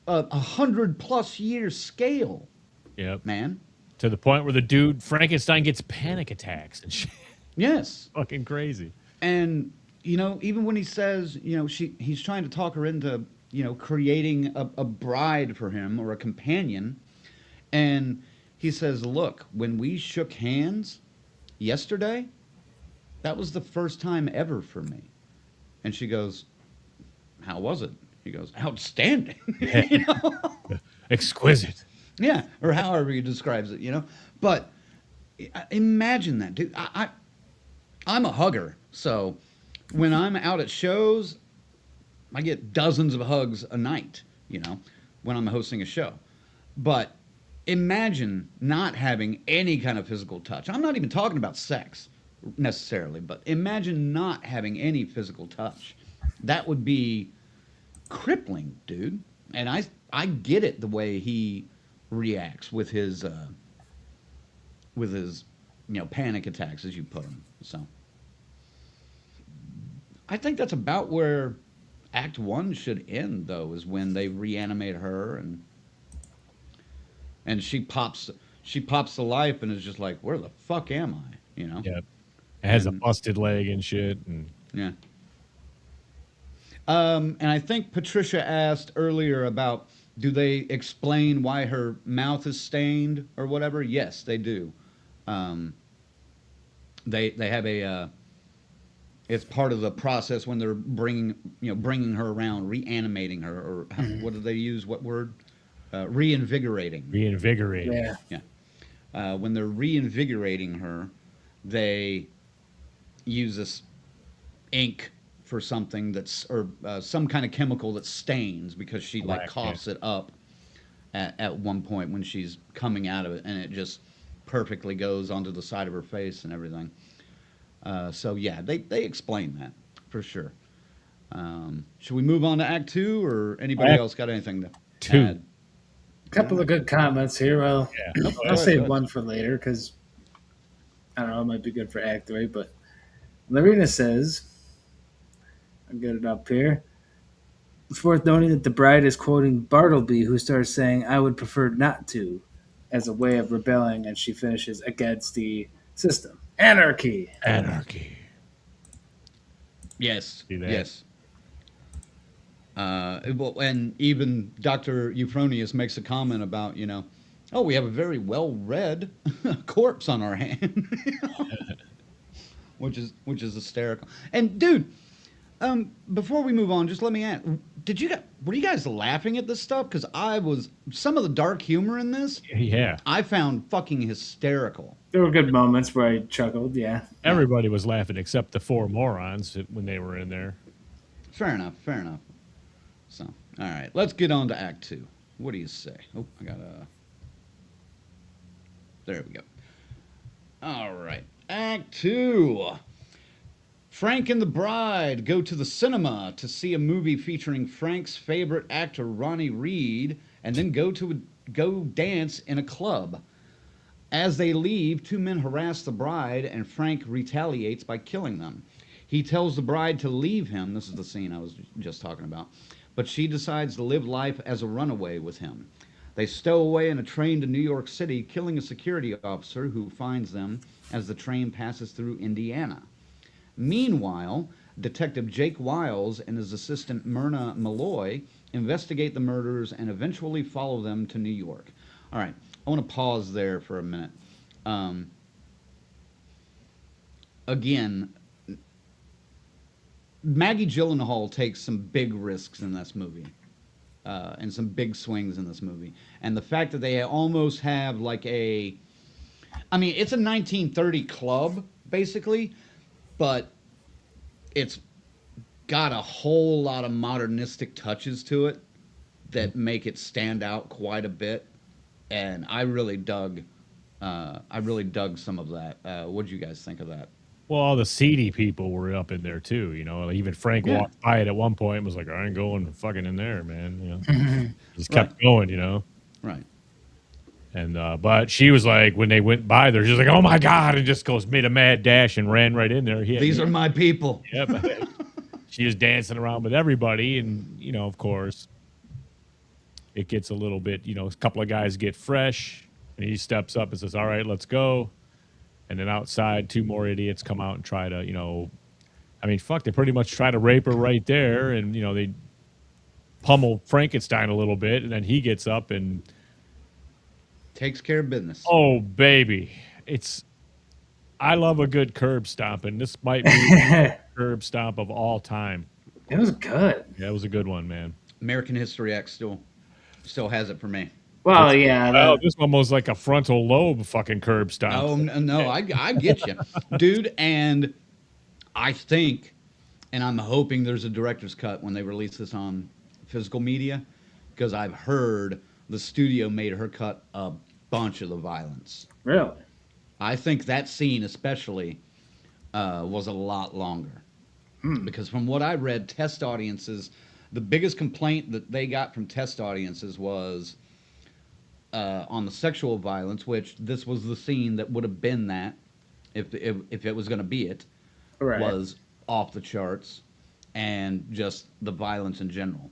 a 100+ year scale. Yep. Man. To the point where the dude Frankenstein gets panic attacks and shit. Yes. Fucking crazy. And, you know, even when he says, you know, he's trying to talk her into, you know, creating a bride for him or a companion. And he says, "Look, when we shook hands yesterday, that was the first time ever for me." And she goes, "How was it?" He goes, "Outstanding." You know? Exquisite. Yeah, or however he describes it, you know. But imagine that, dude. I'm a hugger, so when I'm out at shows, I get dozens of hugs a night, you know, when I'm hosting a show. But imagine not having any kind of physical touch. I'm not even talking about sex necessarily, but imagine not having any physical touch. That would be crippling, dude. And I get it the way he reacts with his you know, panic attacks, as you put them. So I think that's about where Act 1 should end, though, is when they reanimate her and she pops to life and is just like, "Where the fuck am I?" You know? Yep. It has a busted leg and shit. And yeah. And I think Patricia asked earlier about, do they explain why her mouth is stained or whatever? Yes, they do. They have a. It's part of the process when they're bringing her around, reanimating her, or what do they use? What word? Reinvigorating. Reinvigorating. yeah. Yeah. When they're reinvigorating her, they use this ink for something that's, or some kind of chemical that stains because she like Black, coughs it up. at one point when she's coming out of it, and it just perfectly goes onto the side of her face and everything. So yeah, they explain that for sure. Should we move on to Act Two, or anybody else got anything to add? A couple of good comments here. Well, Yeah. I'll save one for later because I don't know, it might be good for Act 3. But Lorena says, I'll get it up here. It's worth noting that the bride is quoting Bartleby, who starts saying, I would prefer not to, as a way of rebelling, and she finishes against the system. Anarchy. Anarchy. Yes. See that? Yes. Well, and even Dr. Euphronius makes a comment about, oh, we have a very well-read corpse on our hand, which is hysterical. And dude, before we move on, just let me ask: were you guys laughing at this stuff? Because some of the dark humor in this. Yeah. I found fucking hysterical. There were good moments where I chuckled, yeah. Everybody was laughing except the four morons when they were in there. Fair enough. So, all right, let's get on to Act 2. What do you say? Oh, there we go. All right, Act 2. Frank and the bride go to the cinema to see a movie featuring Frank's favorite actor, Ronnie Reed, and then go dance in a club. As they leave, two men harass the bride, and Frank retaliates by killing them. He tells the bride to leave him. This is the scene I was just talking about. But she decides to live life as a runaway with him. They stow away in a train to New York City, killing a security officer who finds them as the train passes through Indiana. Meanwhile, Detective Jake Wiles and his assistant Myrna Malloy investigate the murders and eventually follow them to New York. All right, I want to pause there for a minute. Again, Maggie Gyllenhaal takes some big risks in this movie, and some big swings in this movie. And the fact that they almost have like it's a 1930 club, basically, but it's got a whole lot of modernistic touches to it that make it stand out quite a bit. And I really dug some of that. What did you guys think of that? Well, all the seedy people were up in there too, Even Frank walked by it at one point and was like, I ain't going fucking in there, man. Just kept going, Right. And but she was like, when they went by there, she's like, oh my God, and just made a mad dash and ran right in there. These are my people. Yep. She was dancing around with everybody, and of course, it gets a little bit, a couple of guys get fresh, and he steps up and says, all right, let's go. And then outside, two more idiots come out and try to, they pretty much try to rape her right there. And, they pummel Frankenstein a little bit. And then he gets up and takes care of business. Oh, baby. I love a good curb stomp. And this might be the curb stomp of all time. It was good. Yeah, it was a good one, man. American History X still has it for me. Well, yeah. Well, this one was like a frontal lobe fucking curb stomp. Oh, no, I get you. Dude, and I think, and I'm hoping there's a director's cut when they release this on physical media, because I've heard the studio made her cut a bunch of the violence. Really? I think that scene especially was a lot longer. Because from what I read, test audiences, the biggest complaint that they got from test audiences was on the sexual violence, which this was the scene that would have been that if it was going to be it, right, was off the charts, and just the violence in general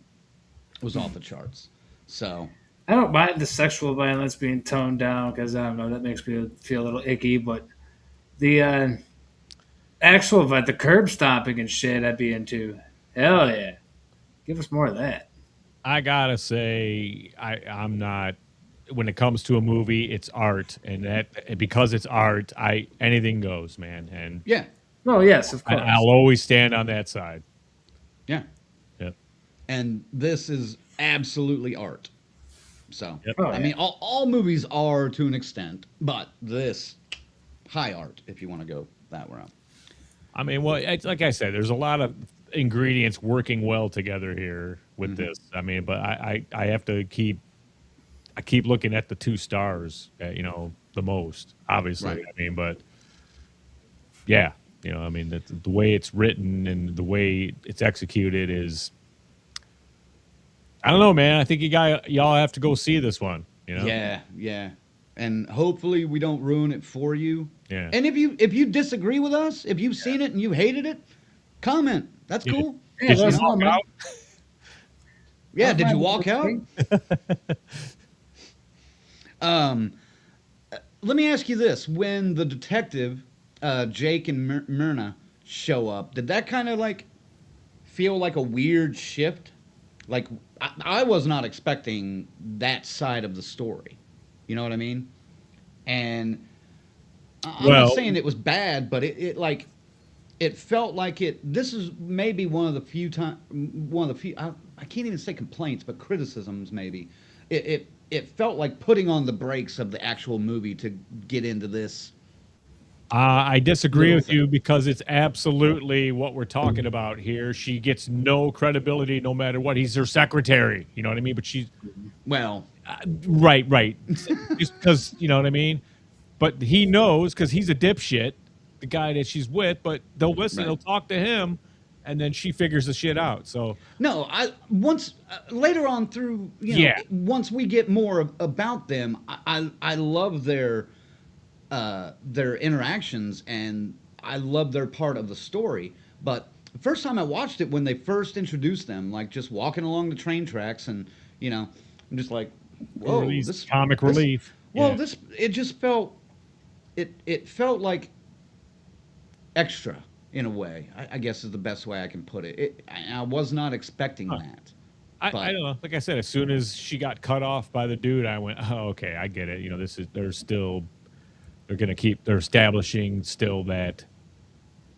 was off the charts. So I don't mind the sexual violence being toned down because I don't know, that makes me feel a little icky, but the the curb stomping and shit I'd be into. Hell yeah. Give us more of that. I gotta say, I'm not. When it comes to a movie, it's art, and because it's art, anything goes, man. And yeah, oh yes, of course, I'll always stand on that side. Yeah, yep. And this is absolutely art. So yep. Oh, I mean, all movies are to an extent, but this high art, if you want to go that route. I mean, well, like I said, there's a lot of ingredients working well together here with this. I mean, but I have to keep I keep looking at the 2 stars, the most, obviously. Right. I mean, but yeah, I mean, the way it's written and the way it's executed is, I don't know, man. I think y'all have to go see this one. Yeah. And hopefully we don't ruin it for you. Yeah. And if you disagree with us, if you've seen it and you hated it, comment. That's cool. Yeah, Did that's you all, walk man. out? Yeah, did you walk out? Let me ask you this: when the detective, Jake and Myrna show up, did that kind of like feel like a weird shift? Like I was not expecting that side of the story. You know what I mean? And I'm not saying it was bad, but it felt like it. This is maybe one of the few I can't even say complaints, but criticisms maybe. It felt like putting on the brakes of the actual movie to get into this. I disagree Little with thing. you because it's absolutely what we're talking about here. She gets no credibility no matter what. He's her secretary. You know what I mean? But she's Well, right. Just because, you know what I mean? But he knows because he's a dipshit, the guy that she's with, but they'll listen, Right. they'll talk to him, and then she figures the shit out. So no, once later on through, Yeah. once we get more about them, I love their interactions and I love their part of the story. But the first time I watched it, when they first introduced them, like just walking along the train tracks, and I'm just like, whoa, Release this comic this- relief. Well, Yeah. it just felt it felt like extra in a way. I guess is the best way I can put it. I was not expecting that. I But- don't know. Like I said, as soon as she got cut off by the dude, I went, oh, okay, I get it. They're establishing still that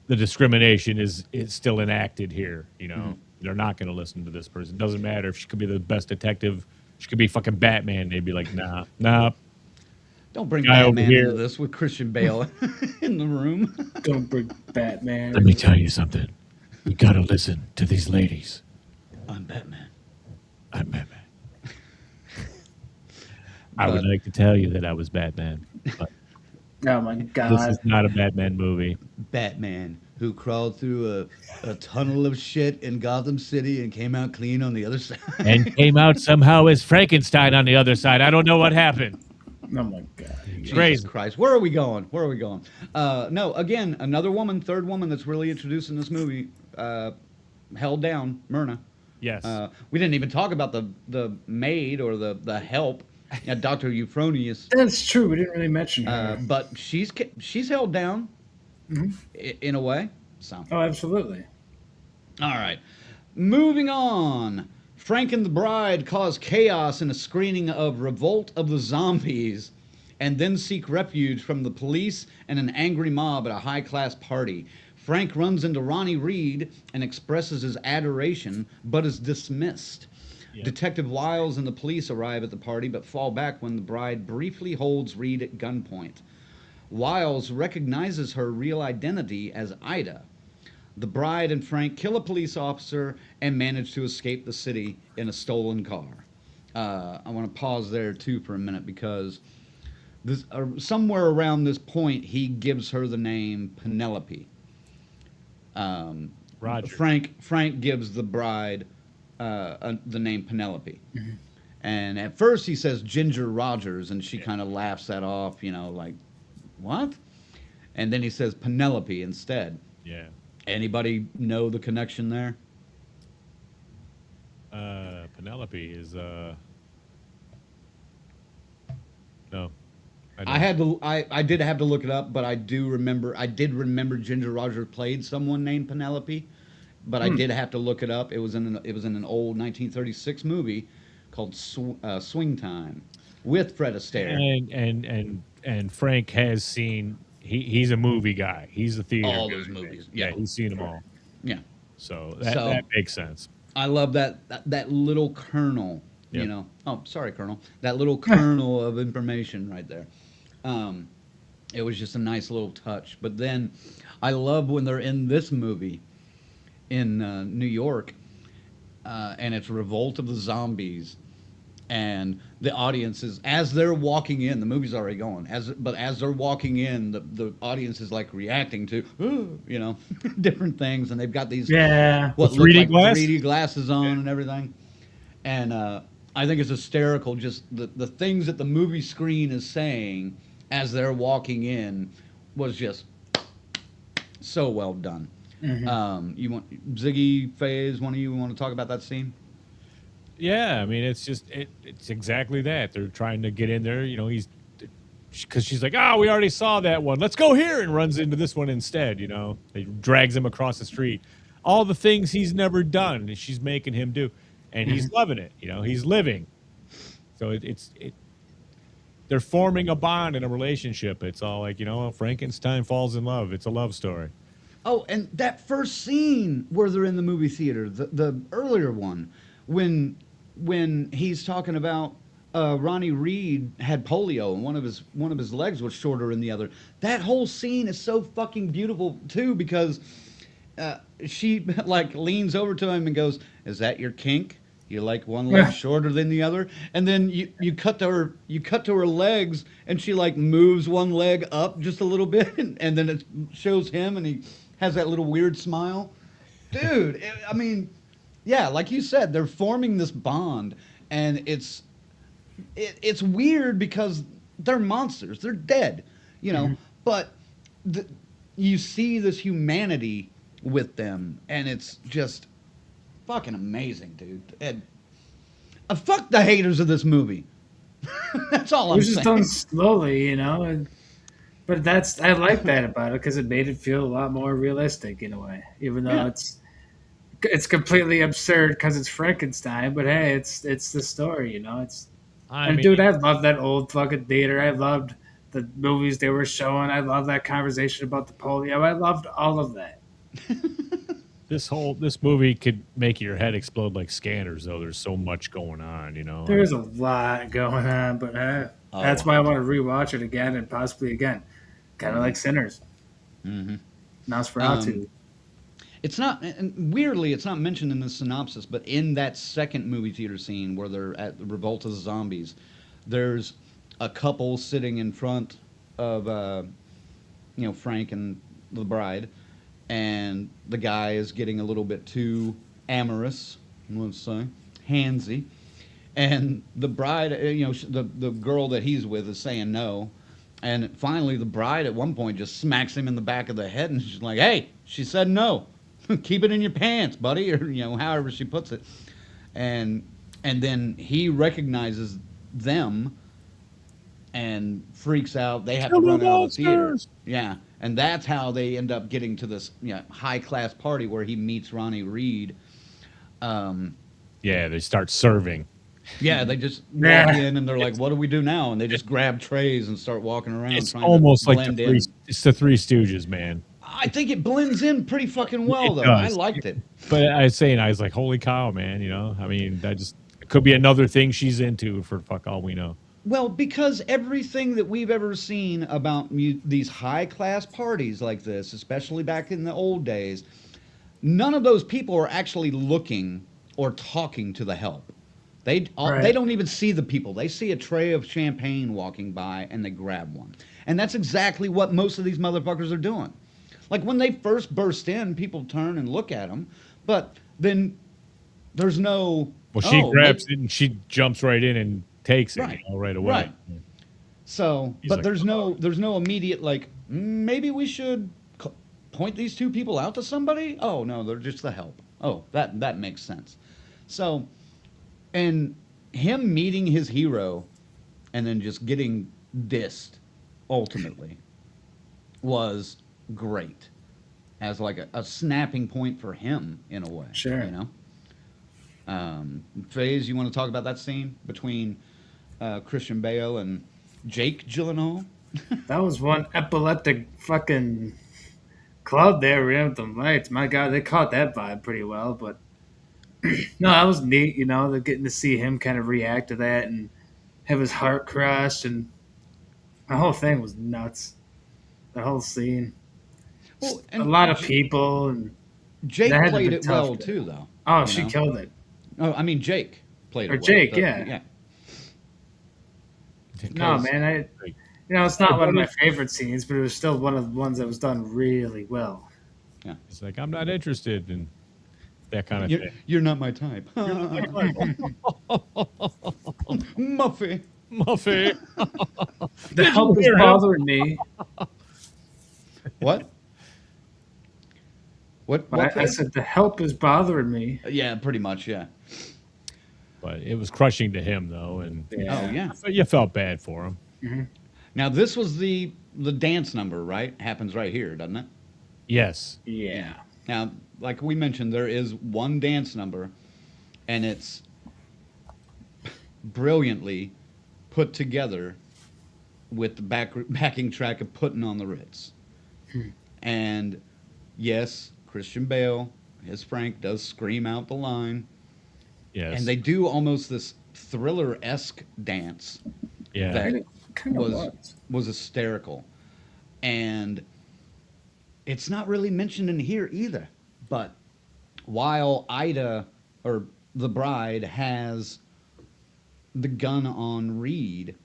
the discrimination is still enacted here. They're not going to listen to this person. Doesn't matter if she could be the best detective. She could be fucking Batman. They'd be like, nah. Don't bring Guy over Batman here. into this with Christian Bale in the room. Don't bring Batman. Let me tell you something. You got to listen to these ladies. I'm Batman. I'm Batman. I would like to tell you that I was Batman, but Oh my this god. is not a Batman movie. Batman who crawled through a tunnel of shit in Gotham City and came out clean on the other side. And came out somehow as Frankenstein on the other side. I don't know what happened. Oh my god. Jesus Crazy. Christ. Where are we going? No, again, another woman, third woman that's really introduced in this movie, held down, Myrna. Yes. We didn't even talk about the maid or the help, Dr. Euphonius. That's true. We didn't really mention her. But she's held down in a way. So, Oh, absolutely. all right. Moving on. Frank and the bride cause chaos in a screening of Revolt of the Zombies and then seek refuge from the police and an angry mob at a high-class party. Frank runs into Ronnie Reed and expresses his adoration, but is dismissed. Detective Wiles and the police arrive at the party, but fall back when the bride briefly holds Reed at gunpoint. Wiles recognizes her real identity as Ida. The bride and Frank kill a police officer and manage to escape the city in a stolen car. I want to pause there, too, for a minute, because somewhere around this point, he gives her the name Penelope. Roger. Frank gives the bride the name Penelope. And at first he says Ginger Rogers, and she kind of laughs that off, like, what? And then he says Penelope instead. Yeah. Anybody know the connection there? Penelope is no. I did have to look it up, but I did remember Ginger Rogers played someone named Penelope, but I did have to look it up. It was in an old 1936 movie called Swing Time with Fred Astaire. And Frank has seen. He's a movie guy. He's a theater All guy. those movies. Yeah, Yeah. he's seen them all. Yeah. So that makes sense. I love that little kernel, Yep. Oh, sorry, Colonel. That little kernel of information right there. It was just a nice little touch. But then I love when they're in this movie in New York, and it's Revolt of the Zombies. and the audience is, as they're walking in, the movie's already going, but as they're walking in, the audience is like reacting to you know, different things, and they've got these Yeah. what The look 3D like glass? 3D glasses on and everything. And I think it's hysterical, just the things that the movie screen is saying as they're walking in was just so well done. You want Ziggy, Faze, one of you want to talk about that scene? Yeah, I mean, it's exactly that. They're trying to get in there. You know, because she's like, oh, we already saw that one. Let's go here, and runs into this one instead. You know, they drags him across the street. All the things he's never done, and she's making him do, and he's loving it. You know, he's living. So they're forming a bond in a relationship. It's all like, you know, Frankenstein falls in love. It's a love story. Oh, and that first scene where they're in the movie theater, the earlier one, when he's talking about Ronnie Reed had polio and one of his legs was shorter than the other. That whole scene is so fucking beautiful too, because she like leans over to him and goes, "Is that your kink? You like one leg shorter than the other?" And then you cut to her legs, and she like moves one leg up just a little bit, and then it shows him, and he has that little weird smile. Dude, I mean, yeah, like you said, they're forming this bond, and it's weird because they're monsters. They're dead, you know, but you see this humanity with them, and it's just fucking amazing, dude. And fuck the haters of this movie. That's all I'm It was just saying. done slowly, you know. But I like that about it because it made it feel a lot more realistic in a way, even though it's completely absurd because it's Frankenstein. But hey, it's the story, you know. Dude, I love that old fucking theater. I loved the movies they were showing. I love that conversation about the polio. I loved all of that. This movie could make your head explode like Scanners, though. There's so much going on, you know. There's a lot going on, but that's why I want to rewatch it again and possibly again. Kind of like Sinners. Nosferatu. It's not, and weirdly, it's not mentioned in the synopsis, but in that second movie theater scene where they're at the Revolt of the Zombies, there's a couple sitting in front of, you know, Frank and the bride, and the guy is getting a little bit too amorous, let's say, handsy, and the bride, you know, the girl that he's with is saying no, and finally the bride at one point just smacks him in the back of the head, and she's like, "Hey, she said no." Keep it in your pants, buddy, or you know, however she puts it. And then he recognizes them and freaks out. They have to run out of the theater. Yeah, and that's how they end up getting to this, you know, high class party where he meets Ronnie Reed. Yeah, they start serving. Yeah, they just walk in and they're like, "What do we do now?" And they just grab trays and start walking around. It's trying almost to like blend it's the Three Stooges, man. I think it blends in pretty fucking well, It though. does. I liked it. But I was like, holy cow, man, you know? I mean, it could be another thing she's into for fuck all we know. Well, because everything that we've ever seen about these high-class parties like this, especially back in the old days, none of those people are actually looking or talking to the help. They don't even see the people. They see a tray of champagne walking by, and they grab one. And that's exactly what most of these motherfuckers are doing. Like, when they first burst in, people turn and look at them, but then there's no... Well, she grabs it, and she jumps right in and takes it right away. Right. So, but like, there's no immediate, like, maybe we should point these two people out to somebody? Oh, no, they're just the help. Oh, that makes sense. So, and him meeting his hero and then just getting dissed, ultimately, was great. As like a snapping point for him, in a way. Sure. You know? Faze, you want to talk about that scene between Christian Bale and Jake Gyllenhaal? That was one epileptic fucking club there, Random Lights. My God, they caught that vibe pretty well. But no, that was neat. You know, they're getting to see him kind of react to that and have his heart crushed, and the whole thing was nuts. The whole scene. Well, a lot of people, and Jake played it well too, though. Oh, she killed it. Oh, I mean Jake played it well. Jake, yeah. No, man, it's not one of my favorite scenes, but it was still one of the ones that was done really well. It's like, I'm not interested in that kind of You're, thing. you're not my type. Muffy. Muffy. The help is hear him? bothering me. What? What? I said the help is bothering me. Yeah, pretty much. Yeah. But it was crushing to him, though, and Oh yeah. you felt bad for him. Now this was the dance number, right? Happens right here, doesn't it? Yes. Yeah. Now, like we mentioned, there is one dance number, and it's brilliantly put together with the backing track of "Putting on the Ritz." And yes, Christian Bale, his Frank, does scream out the line, Yes. and they do almost this thriller-esque dance yeah. that It kind of was hysterical. And it's not really mentioned in here either. But while Ida, or the bride, has the gun on Reed,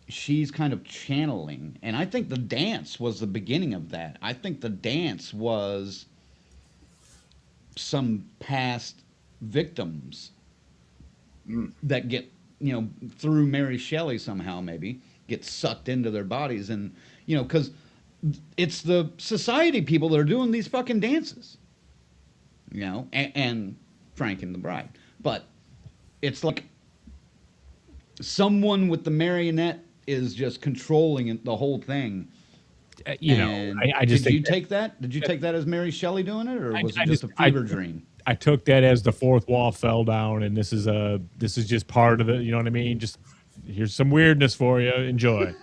she's kind of channeling. And I think the dance was the beginning of that. I think the dance was some past victims that get, through Mary Shelley somehow, maybe, get sucked into their bodies. And, because it's the society people that are doing these fucking dances, and Frank and the bride. But it's like someone with the marionette is just controlling the whole thing. And I just did you think take that? Did you take that as Mary Shelley doing it, or was I it just a just- fever dream? I took that as the fourth wall fell down, and this is just part of it. You know what I mean? Just here's some weirdness for you. Enjoy.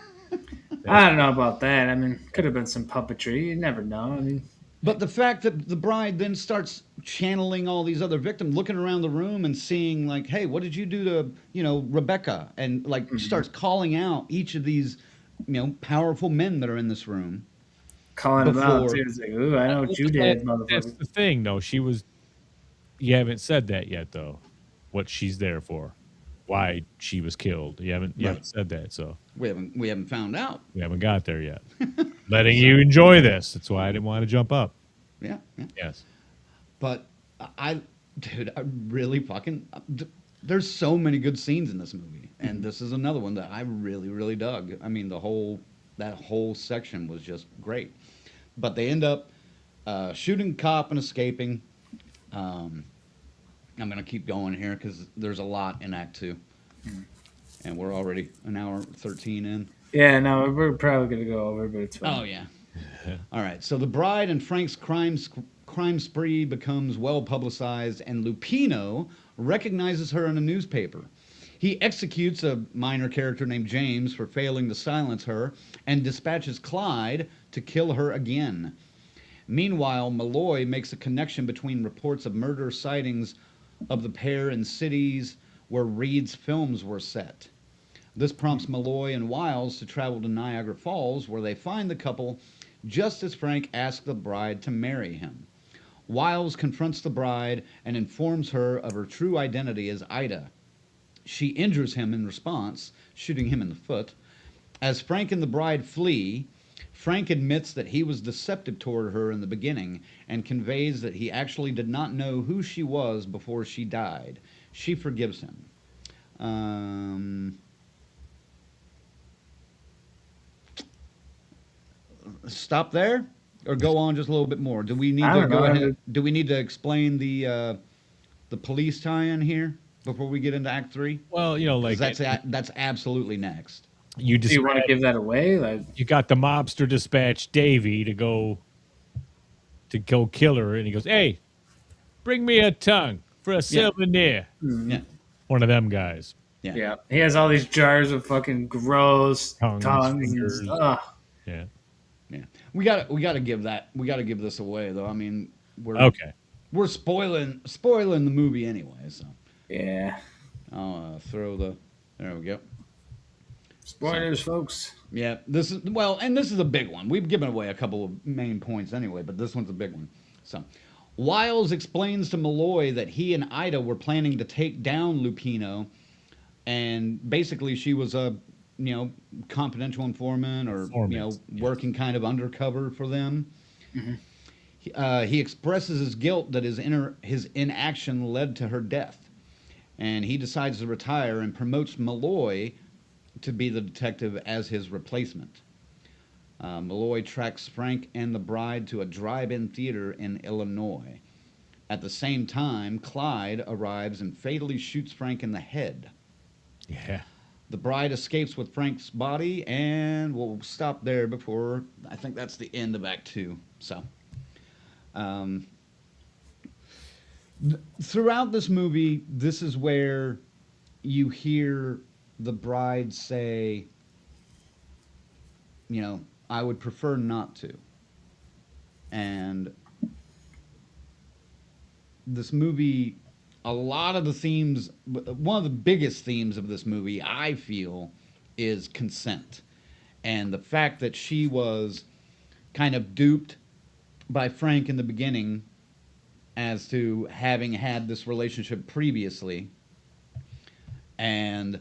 I don't know about that. I mean, could have been some puppetry. You never know. I mean, But the fact that the bride then starts channeling all these other victims, looking around the room and seeing like, hey, what did you do to, Rebecca? And like starts calling out each of these, powerful men that are in this room. calling him out Before- too. It's like, ooh, I know what you did, That's motherfucker. the thing, though. You haven't said that yet, though. What she's there for, why she was killed. You haven't said that, so We haven't found out. we haven't got there yet. Letting you enjoy this. That's why I didn't want to jump up. Yeah. Yes. But I really fucking. There's so many good scenes in this movie, and this is another one that I really, really dug. I mean, that whole section was just great. But they end up shooting a cop and escaping. I'm gonna keep going here because there's a lot in Act 2, and we're already an hour 13 in. Yeah, no, we're probably gonna go over, but it's fine. Oh yeah. All right. So the bride and Frank's crime spree becomes well publicized, and Lupino recognizes her in a newspaper. He executes a minor character named James for failing to silence her, and dispatches Clyde to kill her again. Meanwhile, Malloy makes a connection between reports of murder sightings of the pair in cities where Reed's films were set. This prompts Malloy and Wiles to travel to Niagara Falls, where they find the couple just as Frank asks the bride to marry him. Wiles confronts the bride and informs her of her true identity as Ida. She injures him in response, shooting him in the foot. As Frank and the bride flee, Frank admits that he was deceptive toward her in the beginning and conveys that he actually did not know who she was before she died. She forgives him. Stop there, or go on just a little bit more? Do we need I to don't go know. ahead? Do we need to explain the police tie-in here before we get into Act 3? Well, 'Cause that's absolutely next. you Do you want to described- give that away? Like, you got the mobster dispatch Davy to go kill her, and he goes, "Hey, bring me a tongue for a souvenir." Yeah. One of them guys. yeah, he has all these jars of fucking gross Tongues, tongues and fingers. stuff. Yeah. Yeah, we gotta give this away though. I mean, we're spoiling the movie anyway. So Yeah, I'll there we go. spoilers, folks. Yeah, this is a big one. We've given away a couple of main points anyway, but this one's a big one. So, Wiles explains to Malloy that he and Ida were planning to take down Lupino, and basically she was a confidential informant or working kind of undercover for them. He expresses his guilt that his inaction led to her death, and he decides to retire and promotes Malloy to be the detective as his replacement. Malloy tracks Frank and the bride to a drive-in theater in Illinois. At the same time, Clyde arrives and fatally shoots Frank in the head. Yeah. The bride escapes with Frank's body, and we'll stop there before I think that's the end of Act 2. So, throughout this movie, this is where you hear the bride say, I would prefer not to. And this movie, a lot of the themes, one of the biggest themes of this movie, I feel, is consent. And the fact that she was kind of duped by Frank in the beginning as to having had this relationship previously, and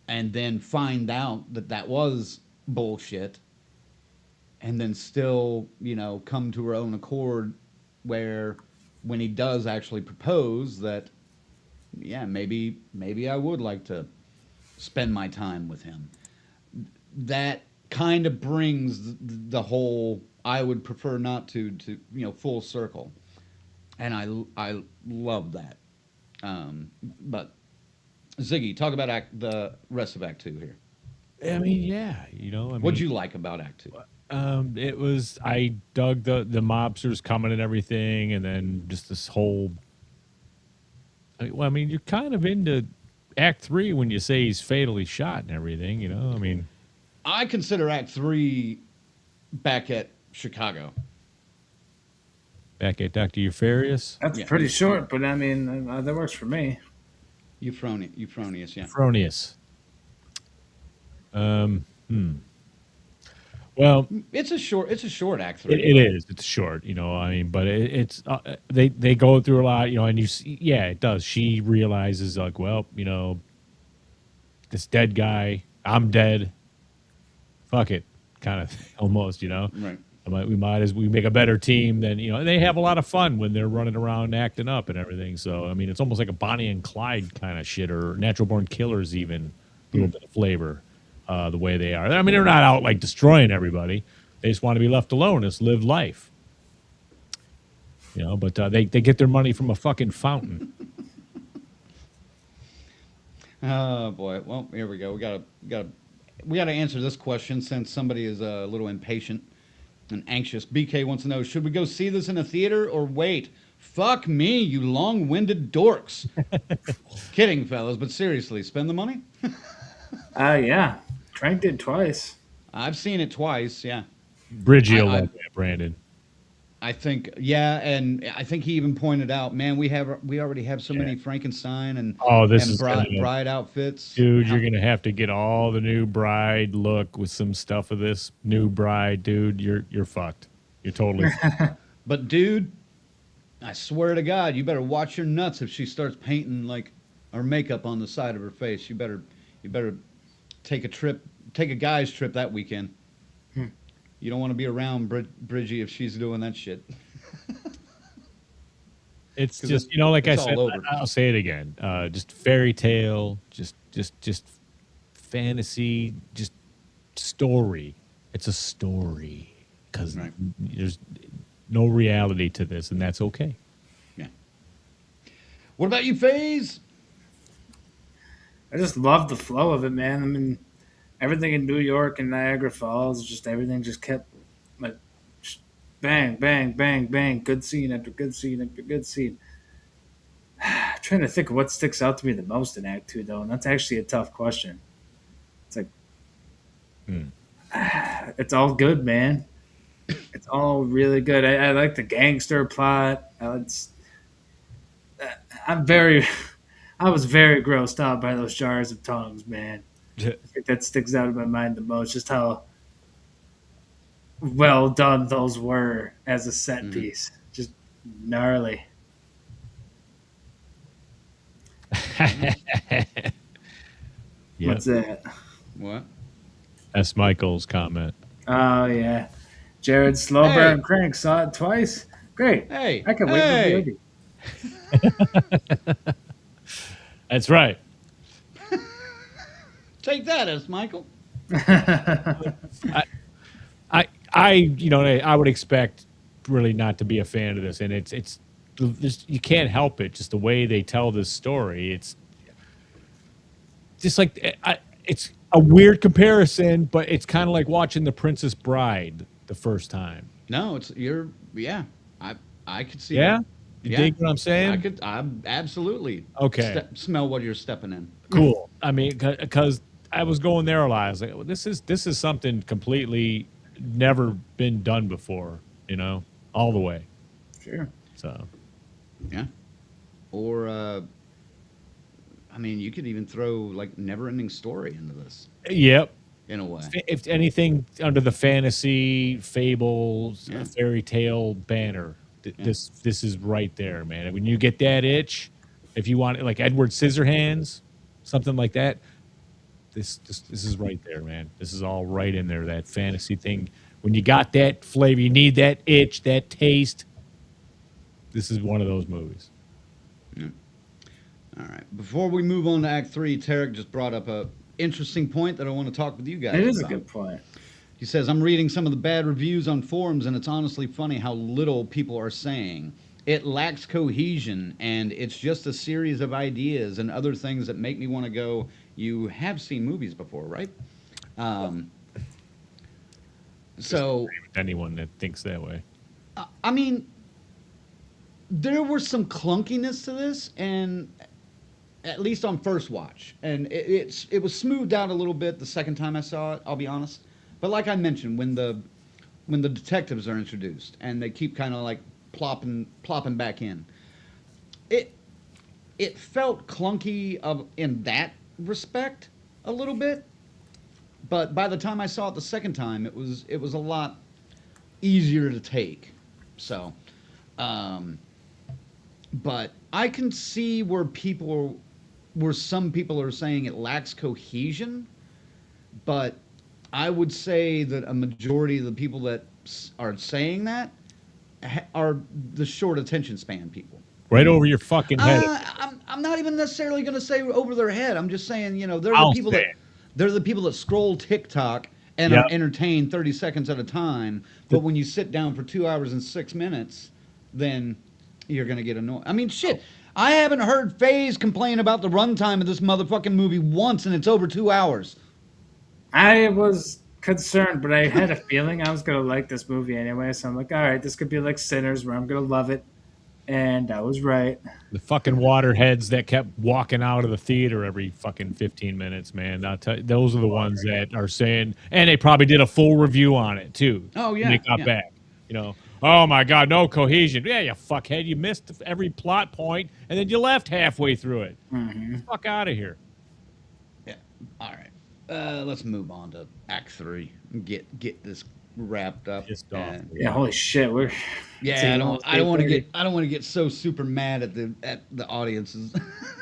then find out that that was bullshit, and then still, come to her own accord where when he does actually propose that, yeah, maybe I would like to spend my time with him. That kind of brings the whole I would prefer not to full circle. And I love that. But Ziggy, talk about the rest of Act 2 here. I mean, yeah, what'd you like about Act 2? It was, I dug the mobsters coming and everything, and then just this whole. You're kind of into Act 3 when you say he's fatally shot and everything. I consider Act 3 back at Chicago. Back at Dr. Euphorius. That's pretty short, but that works for me. Euphonius, yeah. Euphonius. Well, it's a short Act 3. It is. It's short, but it's they go through a lot, and you see, yeah, it does. She realizes like, well, this dead guy, I'm dead. Fuck it, kind of almost, Right. We make a better team than and they have a lot of fun when they're running around acting up and everything. So it's almost like a Bonnie and Clyde kind of shit, or Natural Born Killers, even a little bit of flavor. The way they are. They're not out like destroying everybody. They just want to be left alone. Just live life. But they get their money from a fucking fountain. Oh boy. Well, here we go. We gotta answer this question since somebody is a little impatient and anxious. BK wants to know: should we go see this in a theater or wait? Fuck me, you long-winded dorks. Kidding, fellas, but seriously, spend the money. Yeah. Frank did twice. I've seen it twice, yeah. Bridgie will love that, Brandon. I think, yeah, and I think he even pointed out, man, we already have so many Frankenstein and bride outfits. Dude, you're gonna have to get all the new bride look with some stuff of this new bride, dude. You're fucked. You're totally fucked. But dude, I swear to God, you better watch your nuts if she starts painting her makeup on the side of her face. You better take a guy's trip that weekend. You don't want to be around Bridgie if she's doing that shit. It's just, like I said, I'll say it again. Just fairy tale, just fantasy, just story. It's a story because there's no reality to this, and that's okay. Yeah. What about you, FaZe? I just love the flow of it, man. Everything in New York and Niagara Falls, everything just kept like bang, bang, bang, bang, good scene after good scene after good scene. I'm trying to think of what sticks out to me the most in Act 2, though, and that's actually a tough question. It's like, it's all good, man. It's all really good. I like the gangster plot. I was very grossed out by those jars of tongues, man. I think that sticks out in my mind the most, just how well done those were as a set piece. Just gnarly. Yep. What's that? What? That's Michael's comment. Oh yeah, Jared Slowburn Hey. and Crank saw it twice. Great. Hey, I can wait for hey. the That's right. Take that, S. Michael. I would expect really not to be a fan of this, and it's just, you can't help it. Just the way they tell this story, it's just like it's a weird comparison, but it's kind of like watching The Princess Bride the first time. No, I could see Yeah, that. you dig what I'm saying? I absolutely Okay. smell what you're stepping in. Cool. I mean, because I was going there a lot. I was like, well, this is something completely never been done before. All the way. Sure. So. Yeah. Or, I mean, you could even throw like Never-Ending Story into this Yep. in a way. If anything under the fantasy, fables, Yeah. fairy tale banner, this is right there, man. When you get that itch, if you want like Edward Scissorhands, something like that, this is right there, man. This is all right in there. That fantasy thing. When you got that flavor, you need that itch, that taste. This is one of those movies. Yeah. All right. Before we move on to Act 3, Tarek just brought up a interesting point that I want to talk with you guys It is a about. good point. He says, I'm reading some of the bad reviews on forums, and it's honestly funny how little people are saying. It lacks cohesion, and it's just a series of ideas and other things that make me want to go, you have seen movies before, right? So, Anyone that thinks that way. I mean, there was some clunkiness to this, and at least on first watch, and it was smoothed out a little bit the second time I saw it. I'll be honest, but like I mentioned, when the detectives are introduced and they keep kind of like plopping back in, it felt clunky in that respect a little bit. But by the time I saw it the second time, it was a lot easier to take. So, but I can see where some people are saying it lacks cohesion, but I would say that a majority of the people that are saying that are the short attention span people. Right over your fucking head. I'm not even necessarily going to say over their head. I'm just saying, they're the people that scroll TikTok and are entertained 30 seconds at a time. But when you sit down for 2 hours and 6 minutes, then you're going to get annoyed. I mean, shit. I haven't heard FaZe complain about the runtime of this motherfucking movie once, and it's over 2 hours. I was concerned, but I had a feeling I was going to like this movie anyway. So I'm like, all right, this could be like Sinners where I'm going to love it. And I was right. The fucking waterheads that kept walking out of the theater every fucking 15 minutes, man. I'll tell you, those are the ones that are saying, and they probably did a full review on it too. Oh, yeah. When they got back. Oh my God, no cohesion. Yeah, you fuckhead. You missed every plot point, and then you left halfway through it. Mm-hmm. Fuck out of here. Yeah. All right. Let's move on to Act 3 and get this wrapped up. Yeah, holy shit. I don't want to get so super mad at the audiences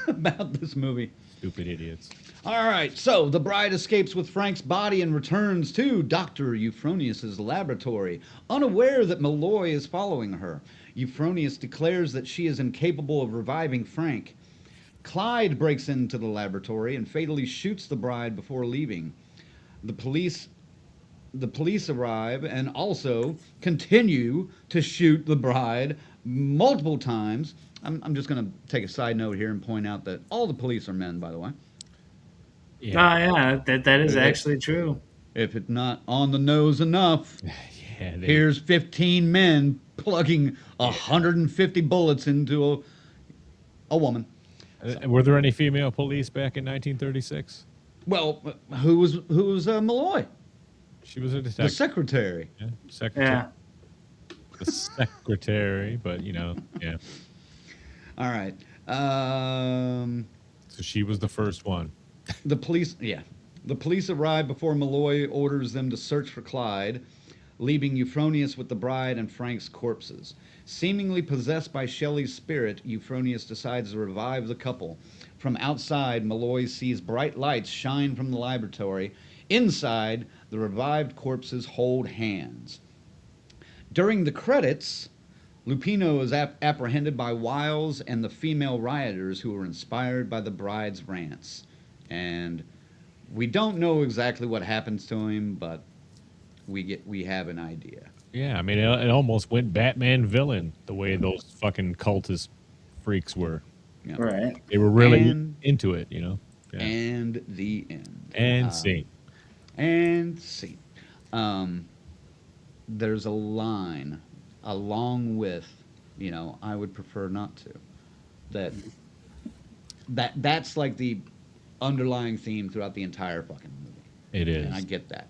about this movie. Stupid idiots. All right, so the bride escapes with Frank's body and returns to Dr. Euphronius's laboratory, unaware that Malloy is following her. Euphronius declares that she is incapable of reviving Frank. Clyde breaks into the laboratory and fatally shoots the bride before leaving. The police arrive and also continue to shoot the bride multiple times. I'm just going to take a side note here and point out that all the police are men, by the way. Yeah. That is actually true. If it's not on the nose enough, here's 15 men plugging 150 bullets into a woman. Were there any female police back in 1936? Well, who was Malloy? She was a detective. The secretary. Yeah, secretary. Yeah. The secretary, but yeah. All right. So she was the first one. The police arrive before Malloy orders them to search for Clyde, leaving Euphronius with the bride and Frank's corpses. Seemingly possessed by Shelley's spirit, Euphronius decides to revive the couple. From outside, Malloy sees bright lights shine from the laboratory, Inside, the revived corpses hold hands. During the credits, Lupino is apprehended by Wiles and the female rioters who were inspired by the bride's rants. And we don't know exactly what happens to him, but we have an idea. Yeah, I mean, it almost went Batman villain the way those fucking cultist freaks were. Yeah. Right. They were really And- into it, you know. Yeah. And the end. And scene. And scene. There's a line along with, I would prefer not to. That's like the underlying theme throughout the entire fucking movie. It is. And I get that.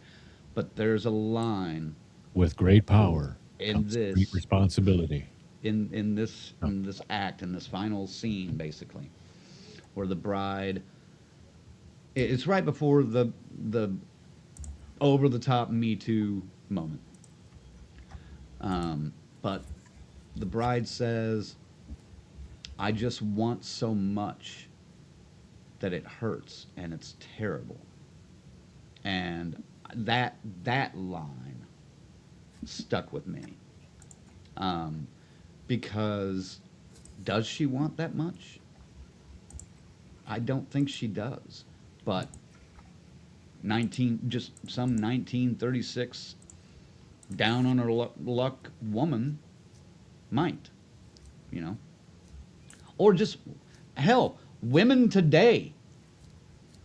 But there's a line With great power in comes this great responsibility. in this act, in this final scene, basically, where the bride. It's right before the over the top Me Too moment. But the bride says, "I just want so much that it hurts, and it's terrible." And that line stuck with me. Because does she want that much? I don't think she does. But just some 1936 down on her luck woman might, or just hell, women today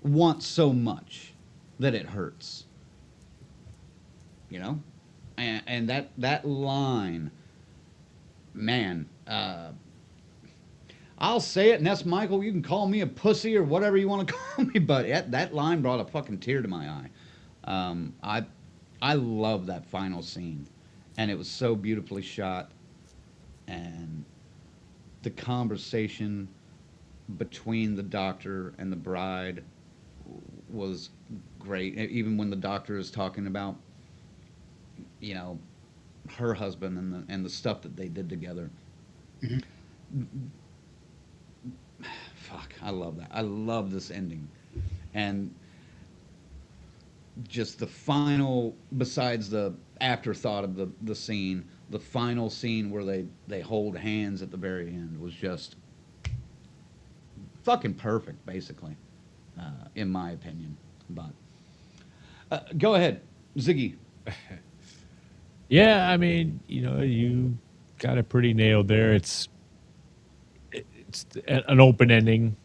want so much that it hurts, and that line, man, I'll say it, and that's Michael. You can call me a pussy or whatever you want to call me, but that line brought a fucking tear to my eye. I love that final scene, and it was so beautifully shot, and the conversation between the doctor and the bride was great. Even when the doctor is talking about, her husband and the stuff that they did together. Mm-hmm. Fuck, I love that. I love this ending. And just the final, besides the afterthought of the scene, the final scene where they hold hands at the very end was just fucking perfect, basically, in my opinion. But go ahead, Ziggy. Yeah, I mean, you got it pretty nailed there. It's an open ending,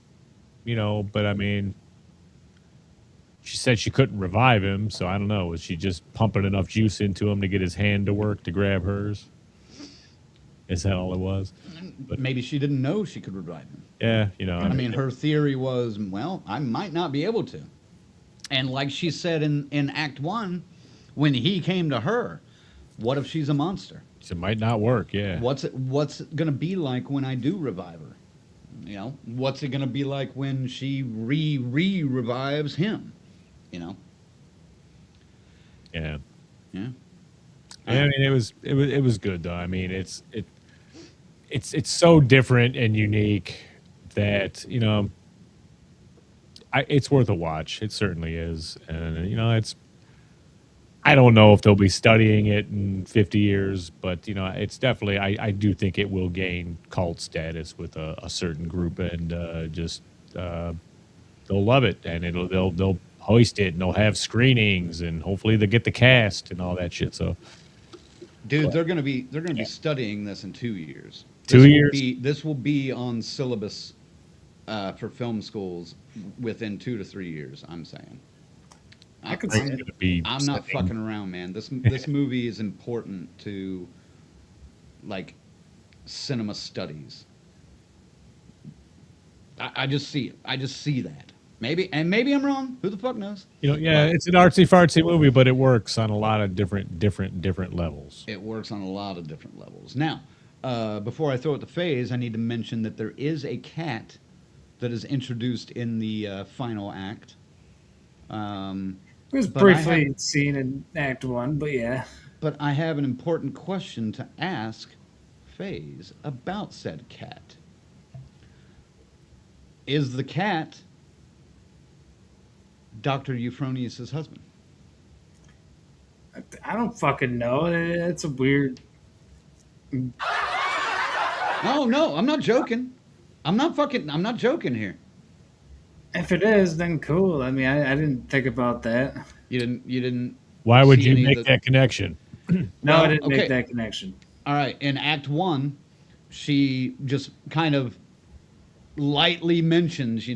but I mean, she said she couldn't revive him, so I don't know. Was she just pumping enough juice into him to get his hand to work to grab hers? Is that all it was? But maybe she didn't know she could revive him. Yeah, I mean, her theory was, well, I might not be able to. And like she said in Act 1, when he came to her, what if she's a monster? It might not work, yeah. What's it going to be like when I do revive her? What's it going to be like when she revives him? Yeah. Yeah. I mean, it was good though. I mean, it's so different and unique that it's worth a watch. It certainly is, and I don't know if they'll be studying it in 50 years, but it's definitely. I do think it will gain cult status with a certain group, and they'll love it, and they'll hoist it, and they'll have screenings, and hopefully they'll get the cast and all that shit. So, dude, they're gonna be studying this in 2 years. 2 years. This will be on syllabus for film schools within 2 to 3 years. I'm saying. I could see it. I'm not fucking around, man. This movie is important to, like, cinema studies. I just see it. I just see that. Maybe I'm wrong. Who the fuck knows? Yeah, it's an artsy fartsy movie, but it works on a lot of different levels. It works on a lot of different levels. Now, before I throw it to Faze, I need to mention that there is a cat that is introduced in the final act. It was briefly seen in Act 1, but yeah. But I have an important question to ask Faze about said cat. Is the cat Dr. Euphronius' husband? I don't fucking know. It's a weird. No, I'm not joking. I'm not joking here. If it is, then cool. I mean, I didn't think about that. You didn't Why would see you any of make the- that connection? No, Well, I didn't okay. make that connection. All right, in Act 1, she just kind of lightly mentions,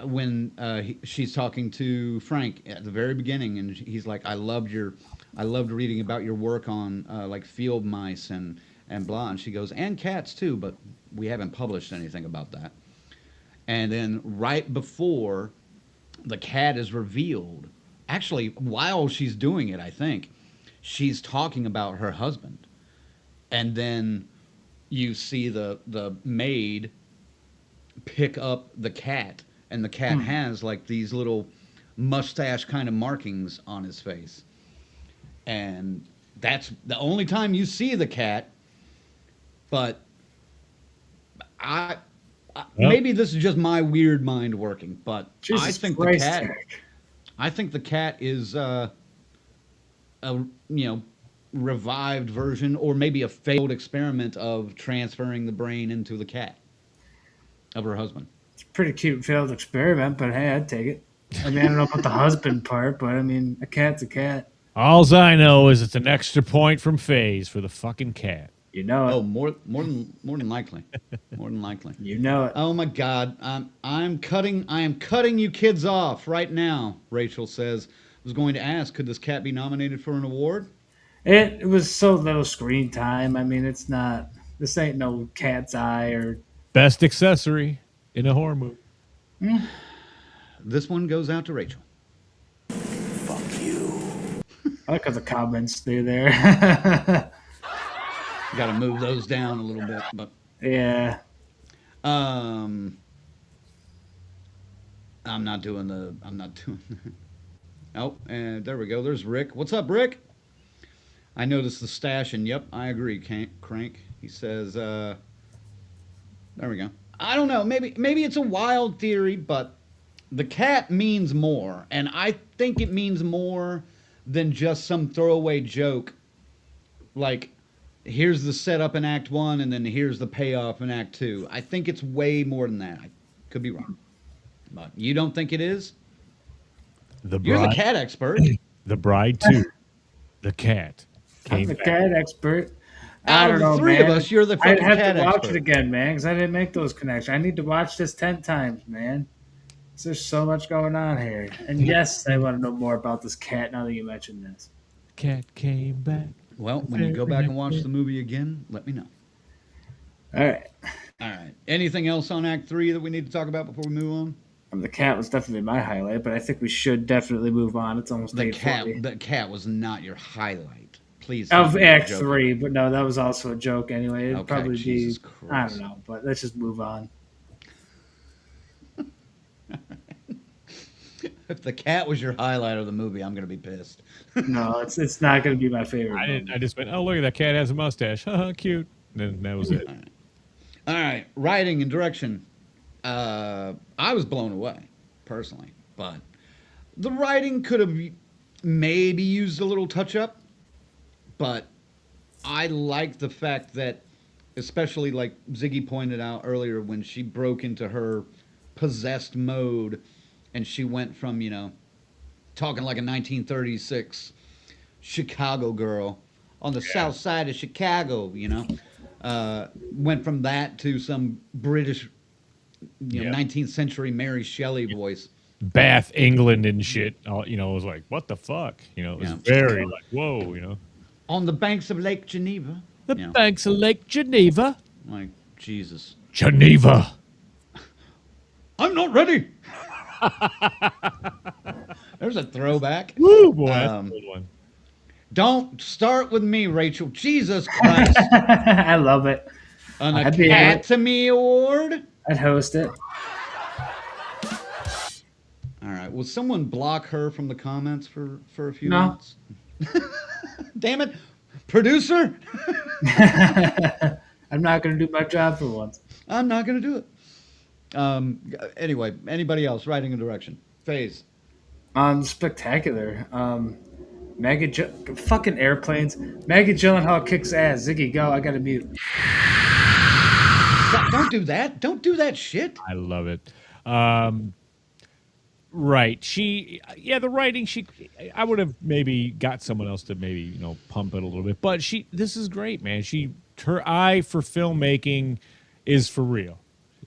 when she's talking to Frank at the very beginning, and he's like, I loved reading about your work on like field mice and blah. And she goes, and cats too, but we haven't published anything about that. And then right before the cat is revealed, actually, while she's doing it, I think, she's talking about her husband. And then you see the maid pick up the cat, and the cat has like these little mustache kind of markings on his face. And that's the only time you see the cat. But maybe this is just my weird mind working, but Jesus I think Christ, the cat Jack. I think the cat is a revived version, or maybe a failed experiment of transferring the brain into the cat of her husband. It's a pretty cute failed experiment, but hey, I'd take it. I mean, I don't know about the husband part, but I mean, a cat's a cat. Alls I know is it's an extra point from FaZe for the fucking cat. You know it. Oh, more than likely, more than likely. You know it. Oh my God, I am cutting you kids off right now. Rachel says, was going to ask, could this cat be nominated for an award? It was so little screen time. I mean, it's not. This ain't no Cat's Eye or. Best accessory in a horror movie. This one goes out to Rachel. I like how the comments stay there. Got to move those down a little bit, but Yeah. I'm not doing. Oh, and there we go. There's Rick. What's up, Rick? I noticed the stash, and yep, I agree. Crank. He says, there we go. I don't know. Maybe it's a wild theory, but the cat means more, and I think it means more than just some throwaway joke. Like, here's the setup in Act 1, and then here's the payoff in Act 2. I think it's way more than that. I could be wrong. But you don't think it is? You're the cat expert. The Bride 2. The cat. I'm the cat expert. Out I don't of the know, three man. of us, you're the I'd fucking have cat to watch expert. it again, man, because I didn't make those connections. I need to watch this 10 times, man. There's so much going on here. And yes, I want to know more about this cat now that you mentioned this. Cat came back. Well, when you go back and watch the movie again, let me know. All right. All right. Anything else on Act 3 that we need to talk about before we move on? The cat was definitely my highlight, but I think we should definitely move on. It's almost The 8:40. cat was not your highlight. Please. Of don't be Act joking. 3, but no, that was also a joke anyway. It'd Okay, probably Jesus be, I Christ. don't know, but let's just move on. If the cat was your highlight of the movie, I'm going to be pissed. No, it's not going to be my favorite. I just went, oh, look at that cat has a mustache. Haha, cute. And then that was it. All right. Writing and direction. I was blown away, personally. But the writing could have maybe used a little touch-up. But I like the fact that, especially like Ziggy pointed out earlier, when she broke into her possessed mode and she went from, talking like a 1936 Chicago girl on the south side of Chicago, went from that to some British, 19th century Mary Shelley voice. Bath, England and shit. It was like, what the fuck? It was very like, whoa, On the banks of Lake Geneva. The banks of Lake Geneva. Like, Jesus. Geneva. I'm not ready. There's a throwback. Woo, boy. That's a good one. Don't start with me, Rachel. Jesus Christ. I love it. An I'd be able- Academy Award. I'd host it. All right. Will someone block her from the comments for a few No. minutes? Damn it. Producer? I'm not going to do my job for once. I'm not going to do it. Anyway, anybody else writing a direction? FaZe. Spectacular. Fucking airplanes. Maggie Gyllenhaal kicks ass. Ziggy, go. I got to mute. Don't do that. Don't do that shit. I love it. Right. The writing, I would have maybe got someone else to maybe, pump it a little bit. But this is great, man. Her eye for filmmaking is for real.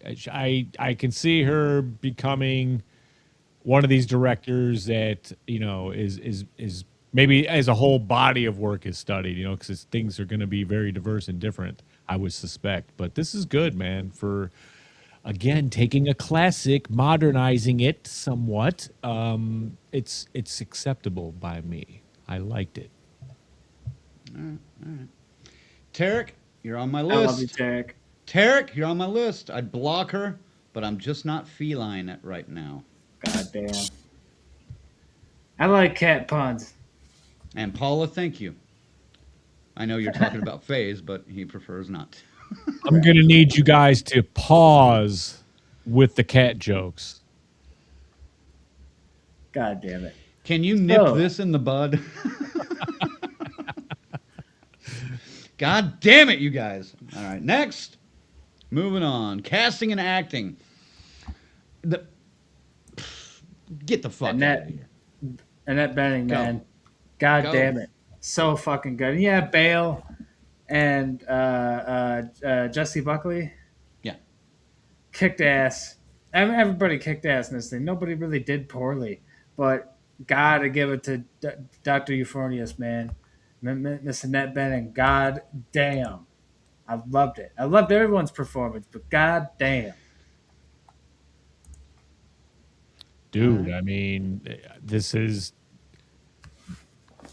I can see her becoming one of these directors that, is maybe as a whole body of work is studied, because things are going to be very diverse and different, I would suspect. But this is good, man, for, again, taking a classic, modernizing it somewhat. It's acceptable by me. I liked it. All right. Tarek, you're on my list. I love you, Tarek. Tarek, you're on my list. I'd block her, but I'm just not feline it right now. God damn. I like cat puns. And Paula, thank you. I know you're talking about Faze, but he prefers not to. I'm going to need you guys to pause with the cat jokes. God damn it. Can you nip this in the bud? God damn it, you guys. All right, next. Moving on. Casting and acting. Get the fuck out of here. Annette Bening, man. God damn it. So fucking good. Yeah, Bale and Jesse Buckley. Yeah. Kicked ass. Everybody kicked ass in this thing. Nobody really did poorly. But gotta give it to Dr. Euphornius, man. Miss Annette Bening. God damn. I loved it. I loved everyone's performance, but god damn. Dude, I mean, this is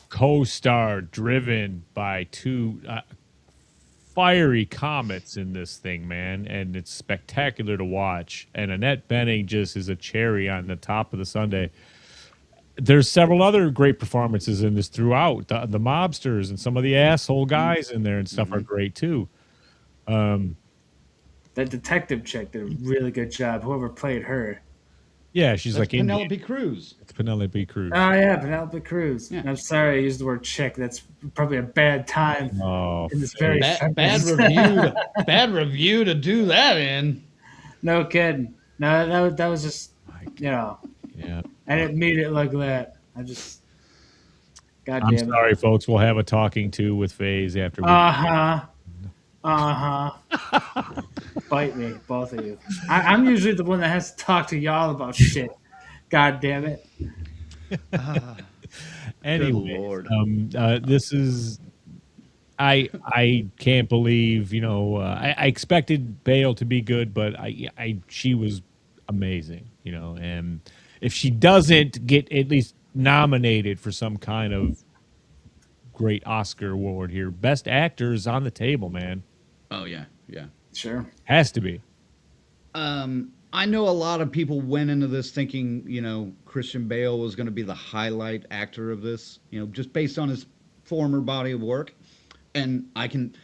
co-star driven by two fiery comets in this thing, man, and it's spectacular to watch. And Annette Bening just is a cherry on the top of the sundae. There's several other great performances in this throughout. The mobsters and some of the asshole guys in there and stuff are great too. That detective chick did a really good job. Whoever played her. Yeah, she's That's like Penelope Cruz. It's Penelope Cruz. Oh yeah, Penelope Cruz. Yeah. I'm sorry I used the word chick. That's probably a bad time in this very bad review. Bad review to do that in. No kidding. No, that was just Yeah. I didn't mean it like that. I just God I'm damn it. sorry, folks. We'll have a talking to with Faze after we. Bite me, both of you. I'm usually the one that has to talk to y'all about shit. God damn it. Anyway, this is. I can't believe I expected Bale to be good, but she was amazing, and if she doesn't get at least nominated for some kind of great Oscar award here, Best Actor is on the table, man. Oh yeah. Sure. Has to be. I know a lot of people went into this thinking, Christian Bale was going to be the highlight actor of this, just based on his former body of work. And I can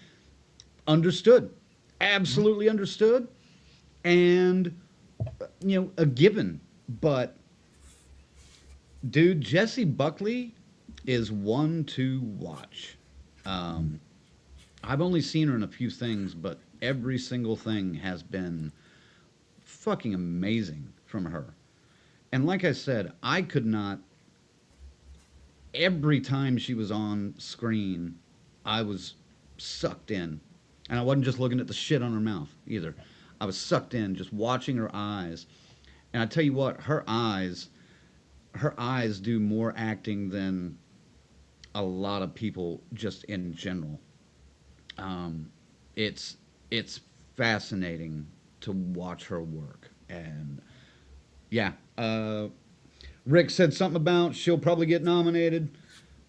absolutely understood. And, a given. But, dude, Jessie Buckley is one to watch. I've only seen her in a few things, but every single thing has been fucking amazing from her. And like I said, I could not, every time she was on screen, I was sucked in. And I wasn't just looking at the shit on her mouth either. I was sucked in just watching her eyes. And I tell you what, her eyes do more acting than a lot of people just in general. It's fascinating to watch her work. And yeah, Rick said something about she'll probably get nominated.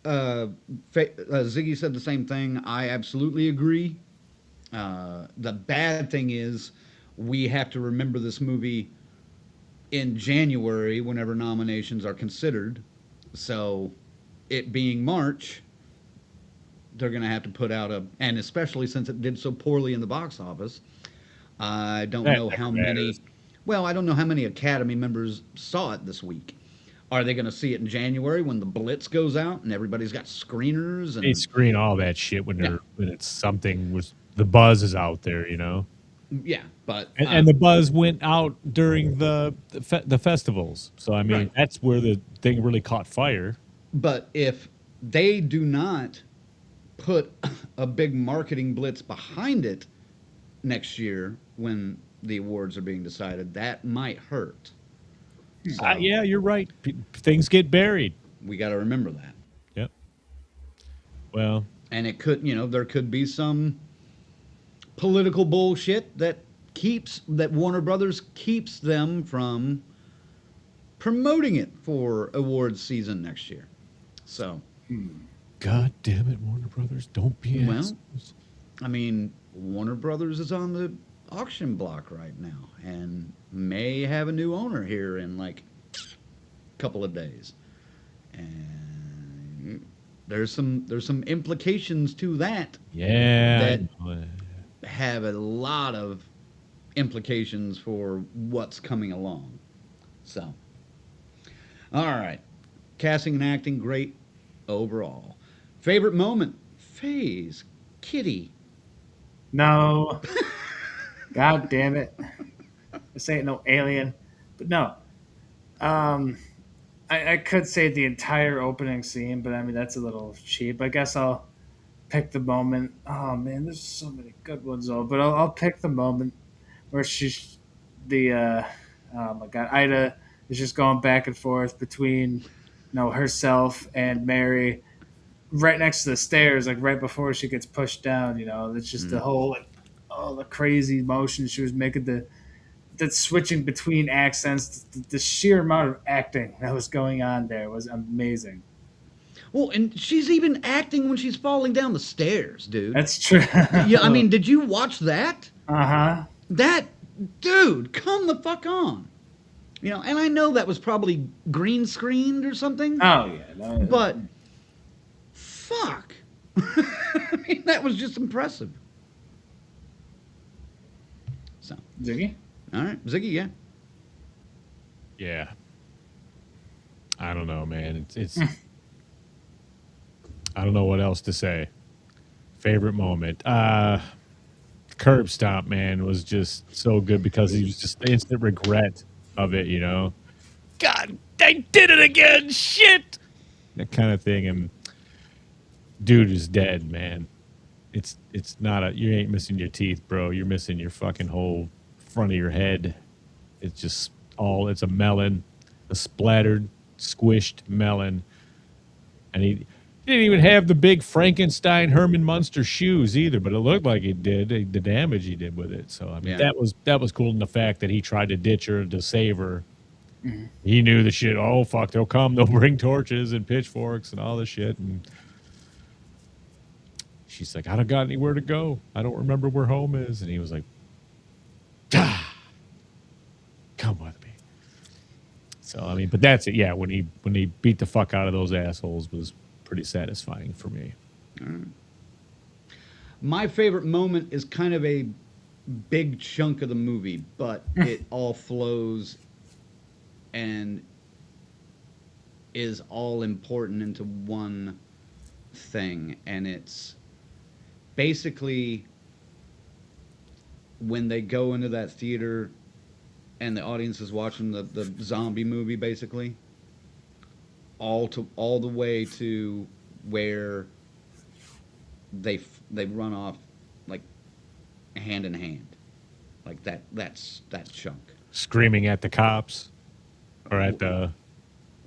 Ziggy said the same thing. I absolutely agree. The bad thing is we have to remember this movie in January whenever nominations are considered. So it being March, they're going to have to put out and especially since it did so poorly in the box office, I don't know how many. Well, I don't know how many Academy members saw it this week, Are they going to see it in January when the Blitz goes out and everybody's got screeners They and screen all that shit when Yeah. when it's something was the buzz is out there, you know. yeah, but And the buzz went out during the festivals. So I mean, Right. that's where the thing really caught fire. but if they do not put a big marketing blitz behind it next year when the awards are being decided, that might hurt. So Yeah, you're right. Things get buried. we got to remember that. Yep. Well, And it could, there could be some political bullshit that Warner Brothers keeps them from promoting it for awards season next year. So, God damn it, Warner Brothers, don't be Well, assholes. I mean, Warner Brothers is on the auction block right now and may have a new owner here in like a couple of days. And there's some implications to that Yeah. that I know. have a lot of implications for what's coming along. So, all right. Casting and acting, great overall. Favorite moment? Phase. Kitty. No. God damn it. This ain't no alien. But no. I could say the entire opening scene, but I mean, that's a little cheap. I guess I'll pick the moment. Oh, man, there's so many good ones, though. But I'll pick the moment where she's oh my God, Ida is just going back and forth between, herself and Mary right next to the stairs, like right before she gets pushed down. It's just the whole, the crazy motion she was making, the switching between accents, the sheer amount of acting that was going on there was amazing. Well, and she's even acting when she's falling down the stairs, dude. That's true. Yeah, I mean, did you watch that? Uh-huh. That, dude, come the fuck on. And I know that was probably green screened or something. Oh, yeah. No, But, fuck. I mean, that was just impressive. So, Ziggy? all right, Ziggy, yeah. Yeah. I don't know, man. It's I don't know what else to say. Favorite moment. Curb Stomp, man, was just so good because he was just the instant regret of it, God, they did it again, shit! That kind of thing. And dude is dead, man. It's not you ain't missing your teeth, bro. You're missing your fucking whole front of your head. It's just it's a melon, a splattered, squished melon. And he didn't even have the big Frankenstein Herman Munster shoes either, but it looked like he did, the damage he did with it. So I mean, Yeah. that was cool in the fact that he tried to ditch her to save her. Mm-hmm. He knew the shit. Oh fuck, they'll come. They'll bring torches and pitchforks and all this shit. And she's like, I don't got anywhere to go. I don't remember where home is. And he was like, come with me. So I mean, but that's it. Yeah, when he beat the fuck out of those assholes was pretty satisfying for me. My favorite moment is kind of a big chunk of the movie, but it all flows and is all important into one thing. And it's basically when they go into that theater and the audience is watching the zombie movie, basically, all the way to where they run off like hand in hand, like that's that chunk. Screaming at the cops, or at the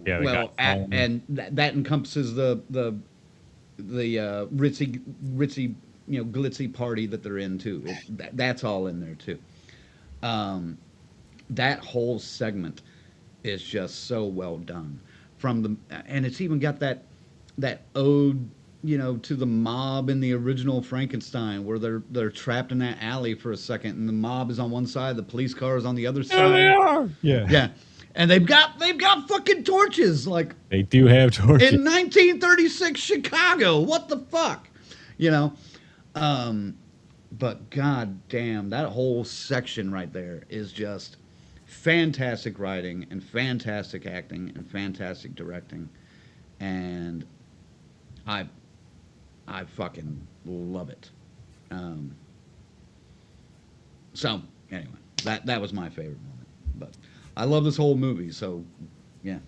and that encompasses the ritzy glitzy party that they're in too. That's all in there too. That whole segment is just so well done. And it's even got that ode, to the mob in the original Frankenstein, where they're trapped in that alley for a second, and the mob is on one side, the police car is on the other side. There they are. Yeah, Yeah, and they've got fucking torches, like they do have torches. in 1936 Chicago. What the fuck, But god damn, that whole section right there is just fantastic writing and fantastic acting and fantastic directing, and I fucking love it. So anyway, that was my favorite moment. But I love this whole movie. So yeah,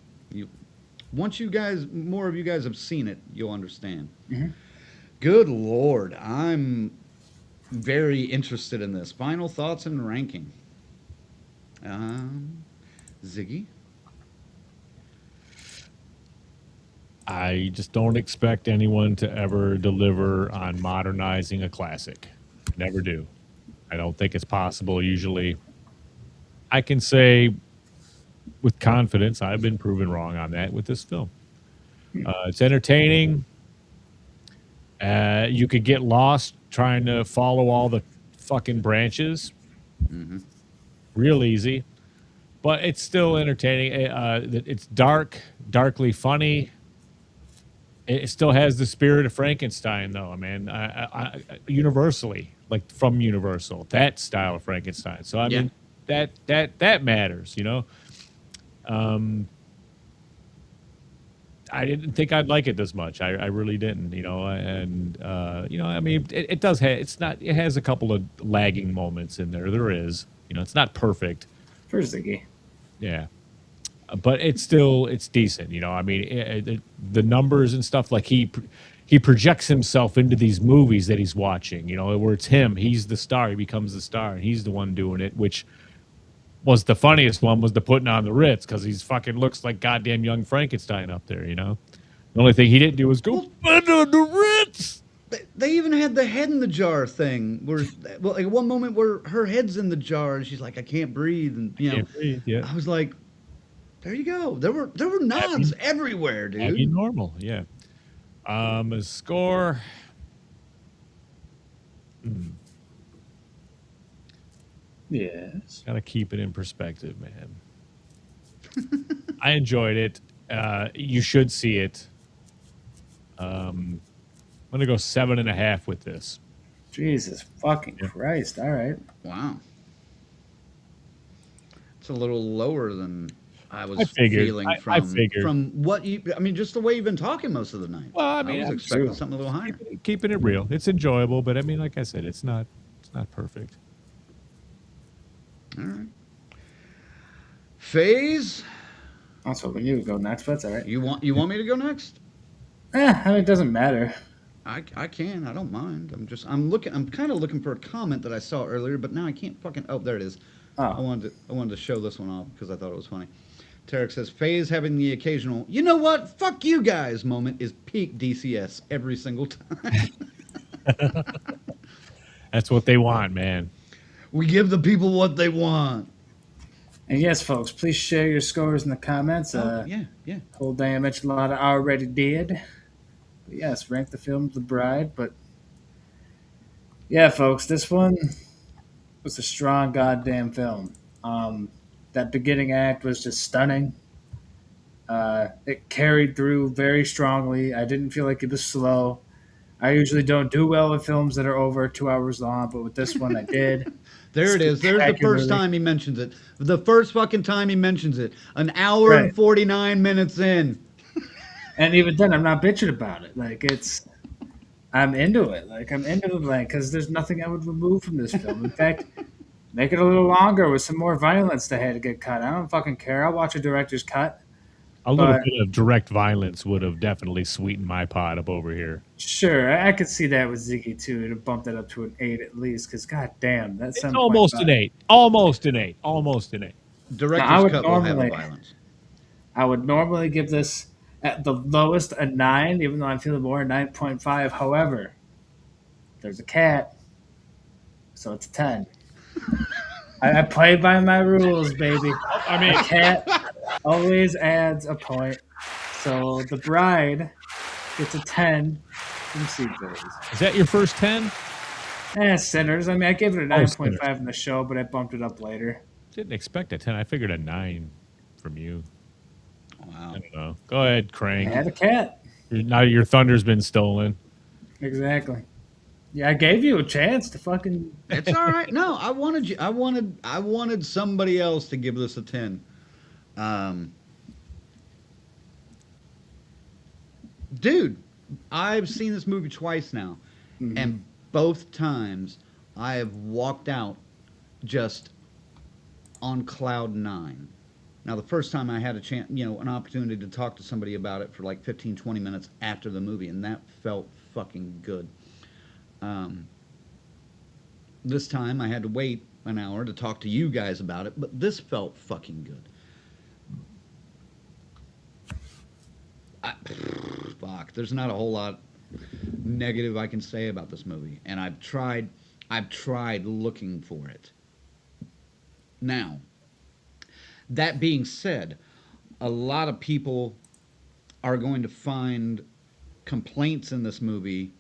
once more of you guys have seen it, you'll understand. Good Lord, I'm very interested in this. Final thoughts and ranking. Ziggy? I just don't expect anyone to ever deliver on modernizing a classic. Never do. I don't think it's possible usually. I can say with confidence I've been proven wrong on that with this film. It's entertaining. You could get lost trying to follow all the fucking branches. Real easy. But it's still entertaining. It's darkly funny. It still has the spirit of Frankenstein, though. I mean, universally, like from Universal, that style of Frankenstein. So I mean, that matters, you know. I didn't think I'd like it this much. I really didn't, you know. And you know, I mean, it does have. It has a couple of lagging moments in there. There is, you know, it's not perfect. For Ziggy. Yeah. But it's decent, you know. I mean, the numbers and stuff, like he projects himself into these movies that he's watching, you know, where it's him. He's the star. He becomes the star, and he's the one doing it, which was the funniest one was the putting on the Ritz, because he's fucking looks like goddamn young Frankenstein up there, you know. The only thing he didn't do was go put on the Ritz. They even had the head in the jar thing, where, well, like one moment where her head's in the jar and she's like, I can't breathe, and you know, Can't breathe, yeah. I was like, there you go. There were nods everywhere, dude. That'd be normal, yeah. A score. Yes. Gotta keep it in perspective, man. I enjoyed it. You should see it. I'm gonna go 7.5 with this. Jesus fucking Christ! All right. Wow. It's a little lower than I was figured. feeling I figured. from what you. I mean, just the way you've been talking most of the night. Well, I mean, was expecting something a little higher. Keeping it real. It's enjoyable, but I mean, like I said, it's not perfect. All right. Phase. Also, when you go next, but that's all right. You want me to go next? I mean, it doesn't matter. I can. I don't mind. I'm kind of looking for a comment that I saw earlier, but now I can't fucking. Oh, there it is. Oh. I wanted to show this one off because I thought it was funny. Tarek says, Faye's having the occasional, you know what, fuck you guys moment is peak DCS every single time. That's what they want, man. We give the people what they want. And yes, folks, please share your scores in the comments. Yeah. Whole day I mentioned a lot of already did. But yes, rank the film The Bride. But yeah, folks, this one was a strong goddamn film. That beginning act was just stunning. It carried through very strongly. I didn't feel like it was slow. I usually don't do well with films that are over 2 hours long, but with this one I did. There it is. There's the first time he mentions it. The first fucking time he mentions it. An hour and 49 minutes in. And even then, I'm not bitching about it. Like, I'm into it. Like, I'm into it, like, because there's nothing I would remove from this film. In fact, make it a little longer with some more violence that had to get cut. I don't fucking care. I'll watch a director's cut. A little bit of direct violence would have definitely sweetened my pot up over here. Sure, I could see that with Ziggy too, to bump that up to an 8 at least. Because goddamn, that's almost an 8. Almost an 8. Almost an 8. Director's cut will have violence. I would normally give this at the lowest a 9, even though I'm feeling more 9.5. However, there's a cat, so it's a 10. I play by my rules, baby. I mean, a cat always adds a point. So The Bride gets a 10 from CJ's. Is that your first 10? Sinners. I mean, I gave it a 9.5 in the show, but I bumped it up later. Didn't expect a 10. I figured a 9 from you. Wow. I don't know. Go ahead, Crank. I had a cat. Now your thunder's been stolen. Exactly. Yeah, I gave you a chance to fucking. It's all right. No, I wanted you. I wanted somebody else to give this a 10. Um, Dude, I've seen this movie twice now, and both times I have walked out just on cloud nine. Now, the first time I had a chance, an opportunity to talk to somebody about it for like 15, 20 minutes after the movie, and that felt fucking good. This time I had to wait an hour to talk to you guys about it, but this felt fucking good. Fuck, there's not a whole lot negative I can say about this movie, and I've tried looking for it. Now, that being said, a lot of people are going to find complaints in this movie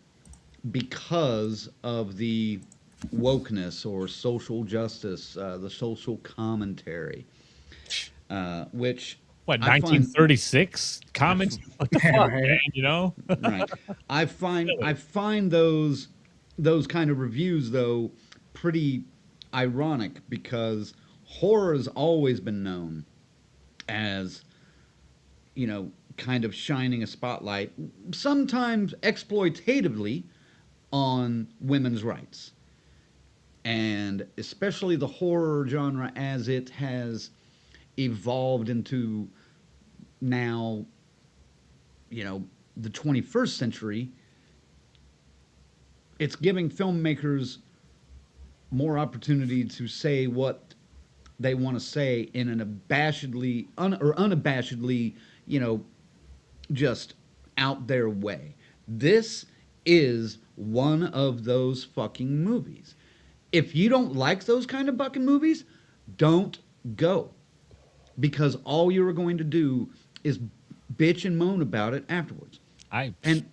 because of the wokeness or social justice, the social commentary, which What, I find- 1936 comments? What the fuck, Right. man, you know? right. I find those kind of reviews though pretty ironic because horror has always been known as, kind of shining a spotlight, sometimes exploitatively, on women's rights. And especially the horror genre as it has evolved into now, the 21st century, it's giving filmmakers more opportunity to say what they want to say in an unabashedly, just out there way. This is one of those fucking movies. If you don't like those kind of fucking movies, don't go. Because all you're going to do is bitch and moan about it afterwards. And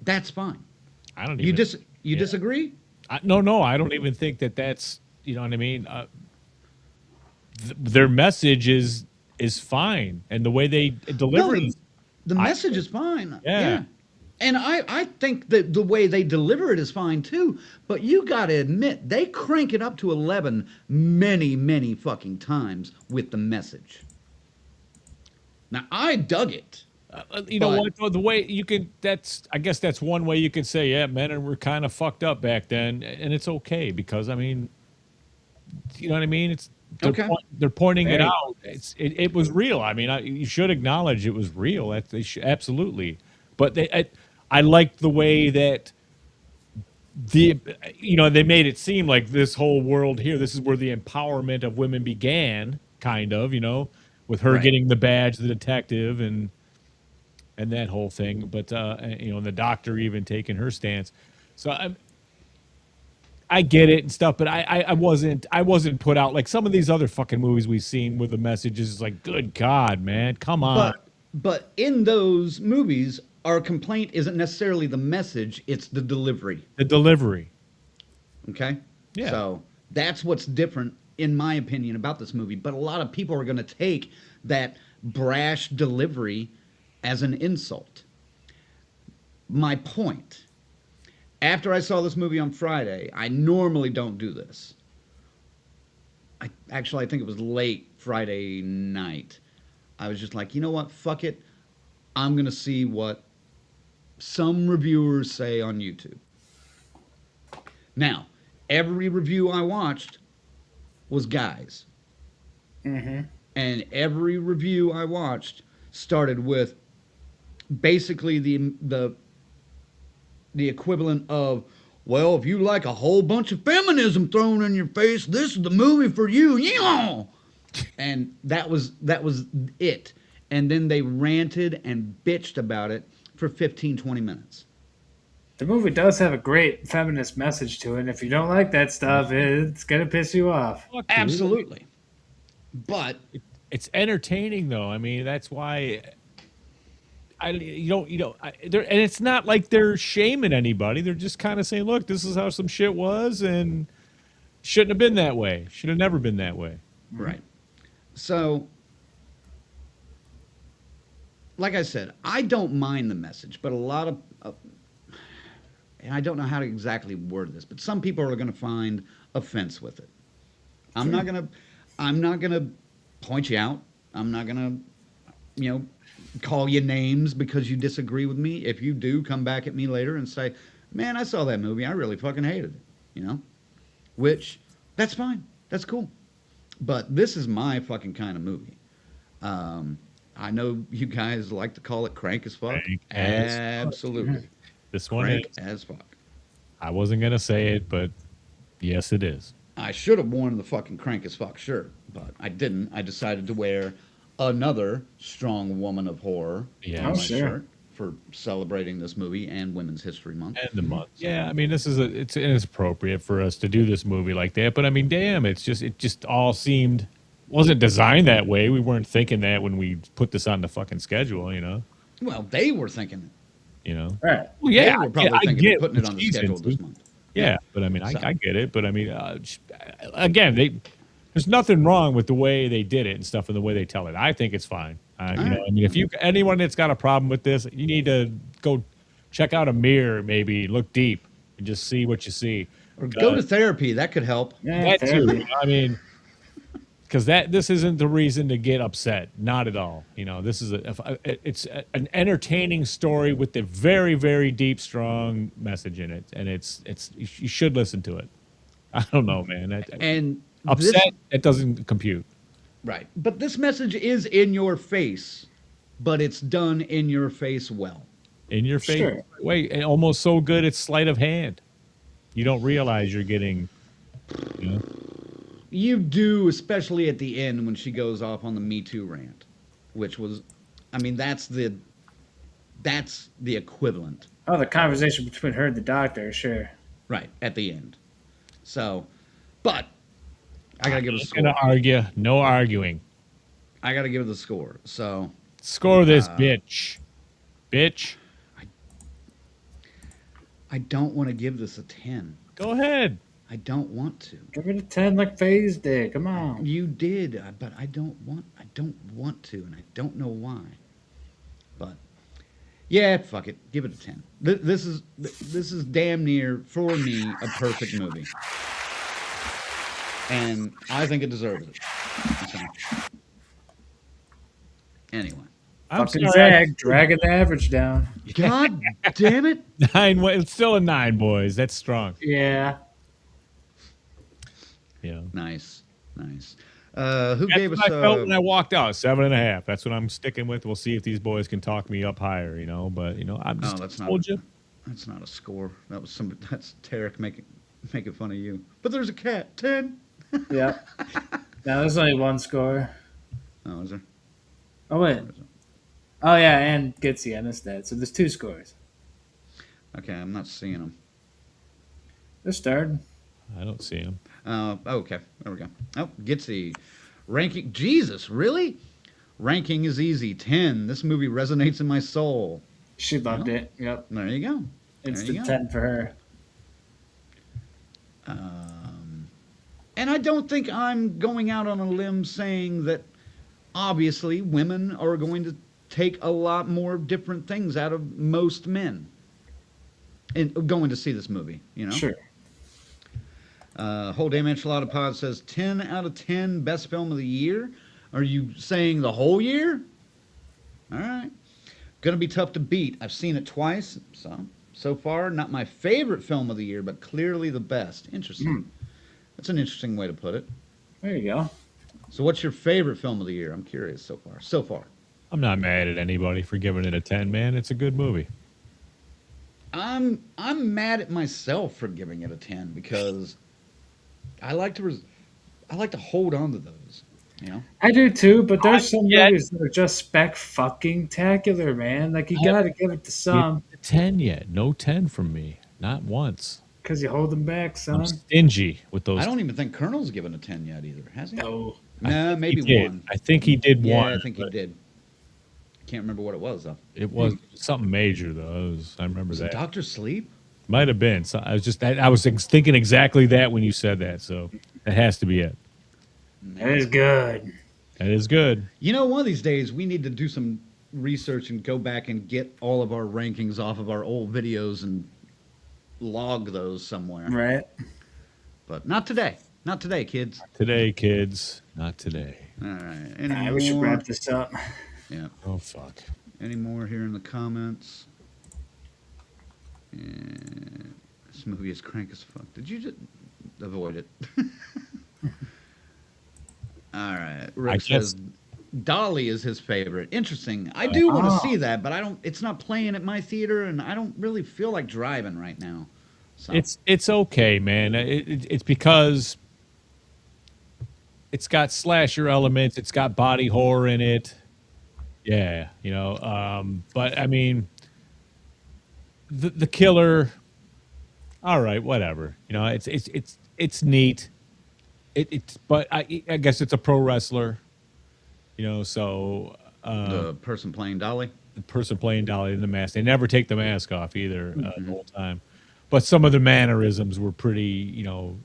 that's fine. I don't You even. disagree? No, I don't even think that's, you know what I mean? Their message is fine, and the way they deliver it. The message is fine. Yeah. And I think that the way they deliver it is fine too. But you got to admit, they crank it up to 11 many, many fucking times with the message. Now, I dug it. You know what? The way you can, I guess that's one way you can say, yeah, men were kind of fucked up back then, and it's okay because, I mean, you know what I mean? They're pointing it out. It was real. I mean, you should acknowledge it was real. Absolutely. But I liked the way that they made it seem like this whole world here, this is where the empowerment of women began, kind of, with her getting the badge, the detective, and that whole thing. But and the doctor even taking her stance. So I get it and stuff, but I wasn't put out like some of these other fucking movies we've seen where the message is like, good God, man, come on. But in those movies, our complaint isn't necessarily the message, it's the delivery. The delivery. Okay? Yeah. So that's what's different, in my opinion, about this movie. But a lot of people are going to take that brash delivery as an insult. My point, after I saw this movie on Friday, I normally don't do this. I think it was late Friday night. I was just like, you know what? Fuck it. I'm going to see what some reviewers say on YouTube. Now, every review I watched was guys. Mm-hmm. And every review I watched started with basically the equivalent of, well, if you like a whole bunch of feminism thrown in your face, this is the movie for you. Yeah. And that was it. And then they ranted and bitched about it for 15, 20 minutes. The movie does have a great feminist message to it. And if you don't like that stuff, it's going to piss you off. Absolutely. But it's entertaining, though. I mean, that's why and it's not like they're shaming anybody. They're just kind of saying, look, this is how some shit was, and shouldn't have been that way. Should have never been that way. Right. So, like I said, I don't mind the message, but a lot of and I don't know how to exactly word this, but some people are going to find offense with it. I'm not gonna point you out. I'm not gonna, call you names because you disagree with me. If you do, come back at me later and say, "Man, I saw that movie. I really fucking hated it." Which that's fine. That's cool. But this is my fucking kind of movie. I know you guys like to call it crank as fuck. Crank as fuck. Absolutely. This one Crank is. as fuck. I wasn't gonna say it, but yes, it is. I should have worn the fucking crank as fuck shirt, but I didn't. I decided to wear another strong woman of horror Yeah. on Oh, my sure. shirt for celebrating this movie and Women's History Month. And the month. Yeah, I mean, it's inappropriate for us to do this movie like that. But I mean, damn, it just all wasn't designed that way. We weren't thinking that when we put this on the fucking schedule. Well, they were thinking it. Right. Well, yeah, They were probably I thinking get of putting it on the what she's schedule into. this month. Yeah, but I mean, So- I get it. But I mean, again, there's nothing wrong with the way they did it and stuff and the way they tell it. I think it's fine. I mean, if anyone that's got a problem with this, you need to go check out a mirror, maybe look deep and just see what you see. Or go to therapy. That could help. Yeah, That too. I mean, because this isn't the reason to get upset. Not at all. This is it's an entertaining story with a very, very deep, strong message in it, and you should listen to it. I don't know, man. And Upset, it doesn't compute. Right. But this message is in your face, but it's done in your face well. In your face. Sure. Wait, almost so good it's sleight of hand. You don't realize you're getting, You do, especially at the end when she goes off on the Me Too rant, which was, that's the equivalent. Oh, the conversation between her and the doctor, sure. Right, at the end. So, but I got to give it a gonna score. argue. No arguing. I got to give it the score. So, Score this bitch. Bitch. I don't want to give this a 10. Go ahead. I don't want to. Give it a 10 like FaZe did. Come on. You did, but I don't want to, and I don't know why. But yeah, fuck it. Give it a 10. This is damn near, for me, a perfect movie. And I think it deserves it. So, anyway. I'm Fucking sorry. Zag, dragging the average down. God damn it. 9. It's still a 9, boys. That's strong. Yeah. Nice. Who That's gave us what I felt when I walked out. 7.5. That's what I'm sticking with. We'll see if these boys can talk me up higher, But I'm just that's told you. That's not a score. That's Tarek making fun of you. But there's a cat. 10. Yeah. Now there's only one score. Oh, is there? Oh, wait. Oh, yeah, and Gitsy, I missed that. So there's 2 scores. Okay, I'm not seeing them. They're starting. I don't see him. Okay, there we go. Oh, Gitsy. Ranking. Jesus, really? Ranking is easy. 10. This movie resonates in my soul. She loved it. Yep. There you go. It's There the you go. 10 for her. And I don't think I'm going out on a limb saying that obviously women are going to take a lot more different things out of most men in going to see this movie, Sure. Whole Damn Enchilada Pod says 10 out of 10 best film of the year. Are you saying the whole year? All right. Gonna be tough to beat. I've seen it twice. So far, not my favorite film of the year, but clearly the best. Interesting. That's an interesting way to put it. There you go. So what's your favorite film of the year? I'm curious so far. I'm not mad at anybody for giving it a 10, man. It's a good movie. I'm mad at myself for giving it a 10 because I like to hold on to those, I do too, but there's some Yeah. movies that are just spectacular, man. Like, you got to give it to some Give it a 10 yet. No 10 from me. Not once. because you hold them back, I'm son. stingy with those. I don't even think Colonel's given a 10 yet either, has he? No. No, maybe He did. one. I think he did Yeah, one. I think he but did. Can't remember what it was though. It was something major, though. I remember Was it that. Dr. Sleep? Might have been. So I was thinking exactly that when you said that. So that has to be it. That is good. That is good. One of these days we need to do some research and go back and get all of our rankings off of our old videos and log those somewhere. Right. But not today. Not today, kids. Today, kids. Not today. All right. All Any right, more? we should wrap this up. Yeah. Oh, fuck. Any more here in the comments? And this movie is crank as fuck. Did you just avoid it? All right. Rick says Dolly is his favorite. Interesting. I do want to see that, but I don't. It's not playing at my theater, and I don't really feel like driving right now. So. It's okay, man. It's because it's got slasher elements. It's got body horror in it. Yeah, you know. But I mean, the killer. All right, whatever. You know, it's neat. But I guess it's a pro wrestler. You know, so the person playing Dolly. The person playing Dolly in the mask. They never take the mask off either the whole time. But some of the mannerisms were pretty. You know,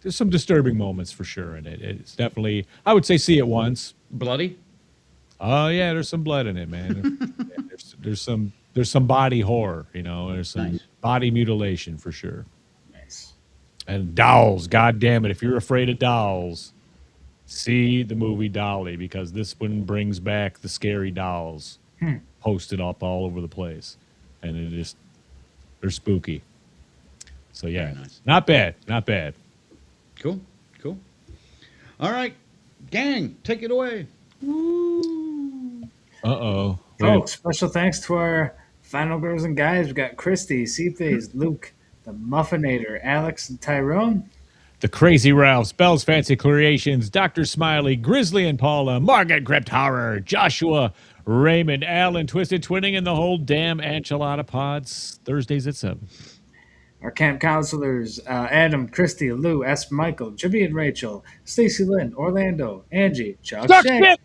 there's some disturbing moments for sure in it. It's definitely. I would say see it once. Bloody. Oh yeah, there's some blood in it, man. There's some body horror. You know, there's some body mutilation for sure. Nice. And dolls, god damn it! If you're afraid of dolls, see the movie Dolly, because this one brings back the scary dolls posted up all over the place, and they're spooky. So yeah, nice. Not bad, not bad. Cool. All right, gang, take it away. Uh-oh. Folks, special thanks to our final girls and guys. We got Christy, Seaface, Luke, the Muffinator, Alex, and Tyrone. The Crazy Ralphs, Bell's Fancy Creations, Dr. Smiley, Grizzly and Paula, Margaret Crypt Horror, Joshua, Raymond, Alan, Twisted Twinning, and the whole damn Enchilada Pods. Thursdays at 7. Our camp counselors, Adam, Christy, Lou, S. Michael, Jimmy and Rachel, Stacy Lynn, Orlando, Angie, Chuck Shank,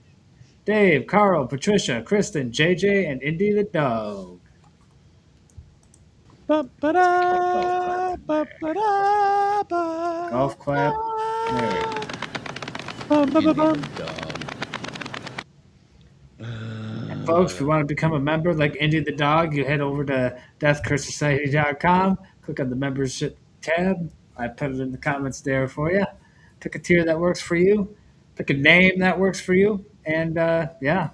Dave, Carl, Patricia, Kristen, JJ, and Indy the dog. Golf clap. There we go. And folks, if you want to become a member like Indy the dog, you head over to deathcursesociety.com, click on the membership tab. I put it in the comments there for you. Pick a tier that works for you. Pick a name that works for you. And yeah,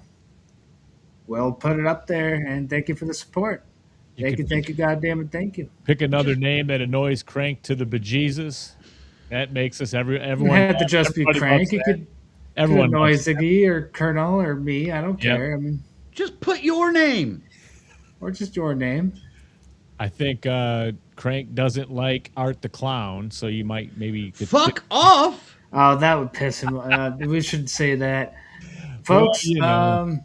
we'll put it up there. And thank you for the support. Thank you, goddamn it, thank you. Pick another name that annoys Crank to the bejesus. That makes us everyone. You had to just be Crank. You could annoy Ziggy or Colonel or me. I don't care. I mean, just put your name. Or just your name. I think Crank doesn't like Art the Clown, so you might maybe... Fuck off! Oh, that would piss him. We should say that. Folks, well,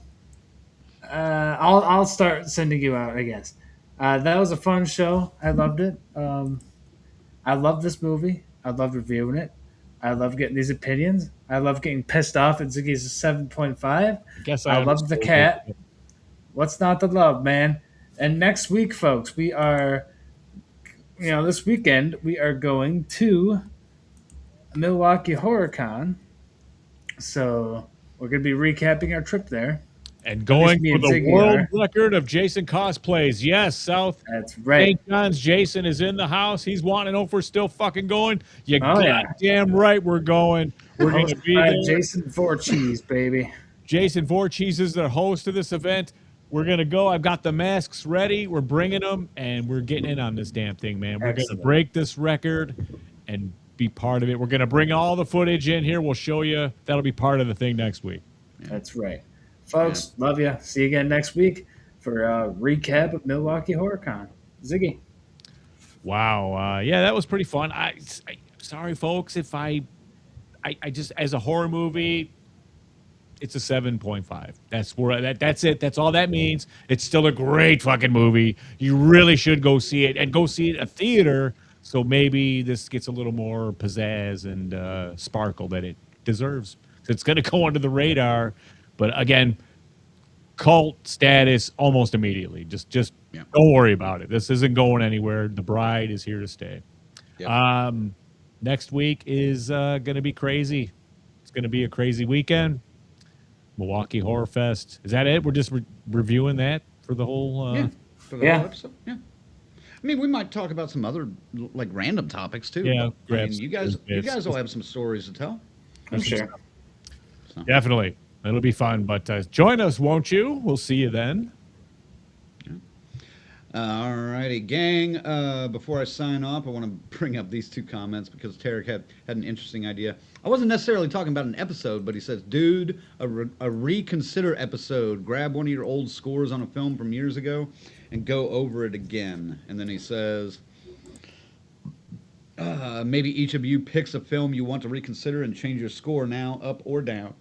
I'll start sending you out, I guess. That was a fun show. I loved it. I love this movie. I love reviewing it. I love getting these opinions. I love getting pissed off at Ziggy's 7.5. I love the cat. What's not to love, man? And next week, folks, we are, this weekend, we are going to Milwaukee Horror Con. So we're going to be recapping our trip there. And going for the world record of Jason cosplays. Yes, South. That's right. St. John's Jason is in the house. He's wanting to know if we're still fucking going. You goddamn right we're going. We're going to be there. Jason Voorhees, baby. Jason Voorhees is the host of this event. We're going to go. I've got the masks ready. We're bringing them, and we're getting in on this damn thing, man. We're going to break this record and be part of it. We're going to bring all the footage in here. We'll show you. That'll be part of the thing next week. That's right. Folks, love you. See you again next week for a recap of Milwaukee Horror Con. Ziggy. Wow. Yeah, that was pretty fun. Sorry, folks, if I just, as a horror movie, it's a 7.5. That's it. That's all that means. It's still a great fucking movie. You really should go see it, and go see it at a theater, so maybe this gets a little more pizzazz and sparkle that it deserves. It's going to go under the radar. But again, cult status almost immediately. Just don't worry about it. This isn't going anywhere. The Bride is here to stay. Yep. Next week is going to be crazy. It's going to be a crazy weekend. Milwaukee Horror Fest. Is that it? We're just reviewing that for the whole... for the whole episode? Yeah. mean, we might talk about some other like random topics too. Yeah, but, I grab mean, some you bits. guys all have some stories to tell. I'm sure. So. Definitely. It'll be fun. But join us, won't you? We'll see you then. All righty, gang. Before I sign off, I want to bring up these two comments because Tarek had an interesting idea. I wasn't necessarily talking about an episode, but he says, dude, a reconsider episode. Grab one of your old scores on a film from years ago and go over it again. And then he says, maybe each of you picks a film you want to reconsider and change your score now, up or down.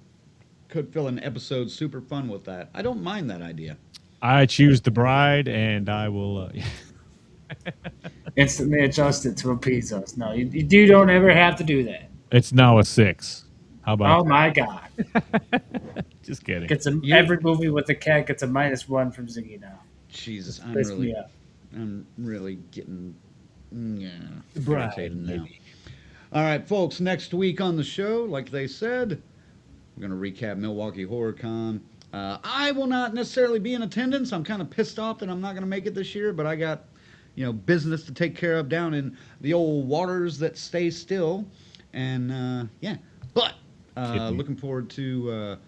Could fill an episode super fun with that. I don't mind that idea. I choose The Bride, and I will... Instantly adjust it to appease us. No, you don't ever have to do that. It's now a 6. How about Oh, my God. Just kidding. Every movie with a cat gets a -1 from Ziggy now. Jesus, Pissed me off. I'm really getting Bride, irritated now. All right, folks, next week on the show, like they said, we're going to recap Milwaukee Horror Con. I will not necessarily be in attendance. I'm kind of pissed off that I'm not going to make it this year, but I got, business to take care of down in the old waters that stay still. And, but looking forward to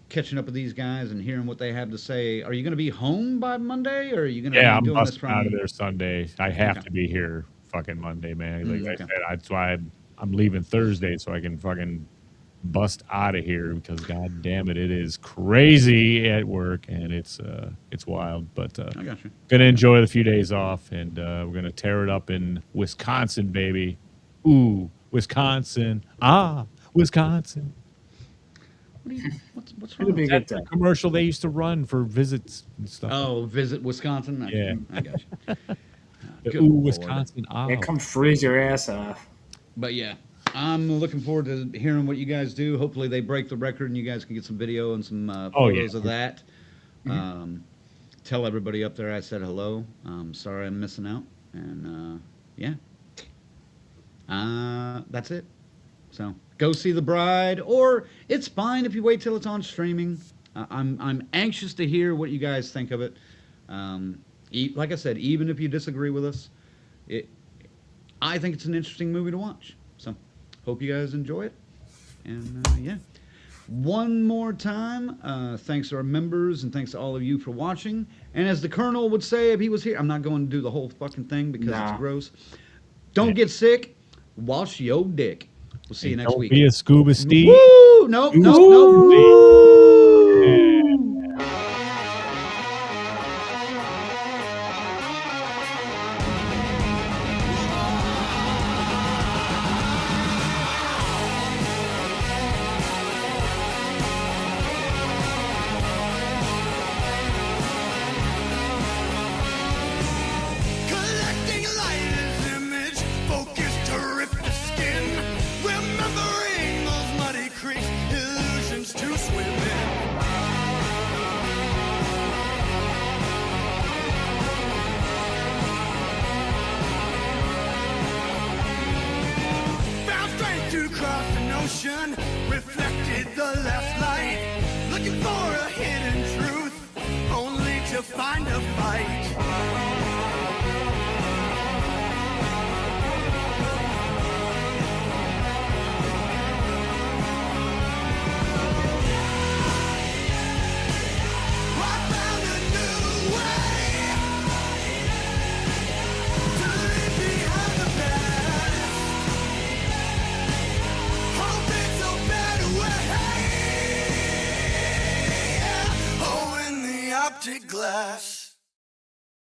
catching up with these guys and hearing what they have to say. Are you going to be home by Monday, or are you going to be doing this from... I'm out of there Sunday. I have to be here fucking Monday, man. Like I said, that's why I'm leaving Thursday so I can fucking bust out of here because god damn it is crazy at work and it's wild, but I got you. Gonna enjoy the few days off, and we're gonna tear it up in Wisconsin, baby. Ooh, Wisconsin. Wisconsin. What's It'll wrong? be a good time. Commercial they used to run for visits and stuff. Oh, visit Wisconsin. I got you. Good Ooh, Lord. Wisconsin. Yeah, come freeze your ass off. But yeah, I'm looking forward to hearing what you guys do. Hopefully they break the record and you guys can get some video and some photos of that. Tell everybody up there I said hello. Sorry I'm missing out. And that's it. So go see The Bride, or it's fine if you wait till it's on streaming. I'm anxious to hear what you guys think of it. Like I said, even if you disagree with us, I think it's an interesting movie to watch. So hope you guys enjoy it. And one more time, thanks to our members and thanks to all of you for watching. And as the Colonel would say if he was here, I'm not going to do the whole fucking thing because it's gross. Don't get sick. Wash your dick. We'll see you next week. Don't be a scuba Steve. Woo! Nope. Collecting light image, focused to rip the skin. Remembering those muddy creeks, illusions to swim in. Found strength to cross an ocean, reflected the last light. Looking for a hidden truth, only to find a fight. I found a new way to leave behind the past. Hope it's a better way. Oh, in the optic glass.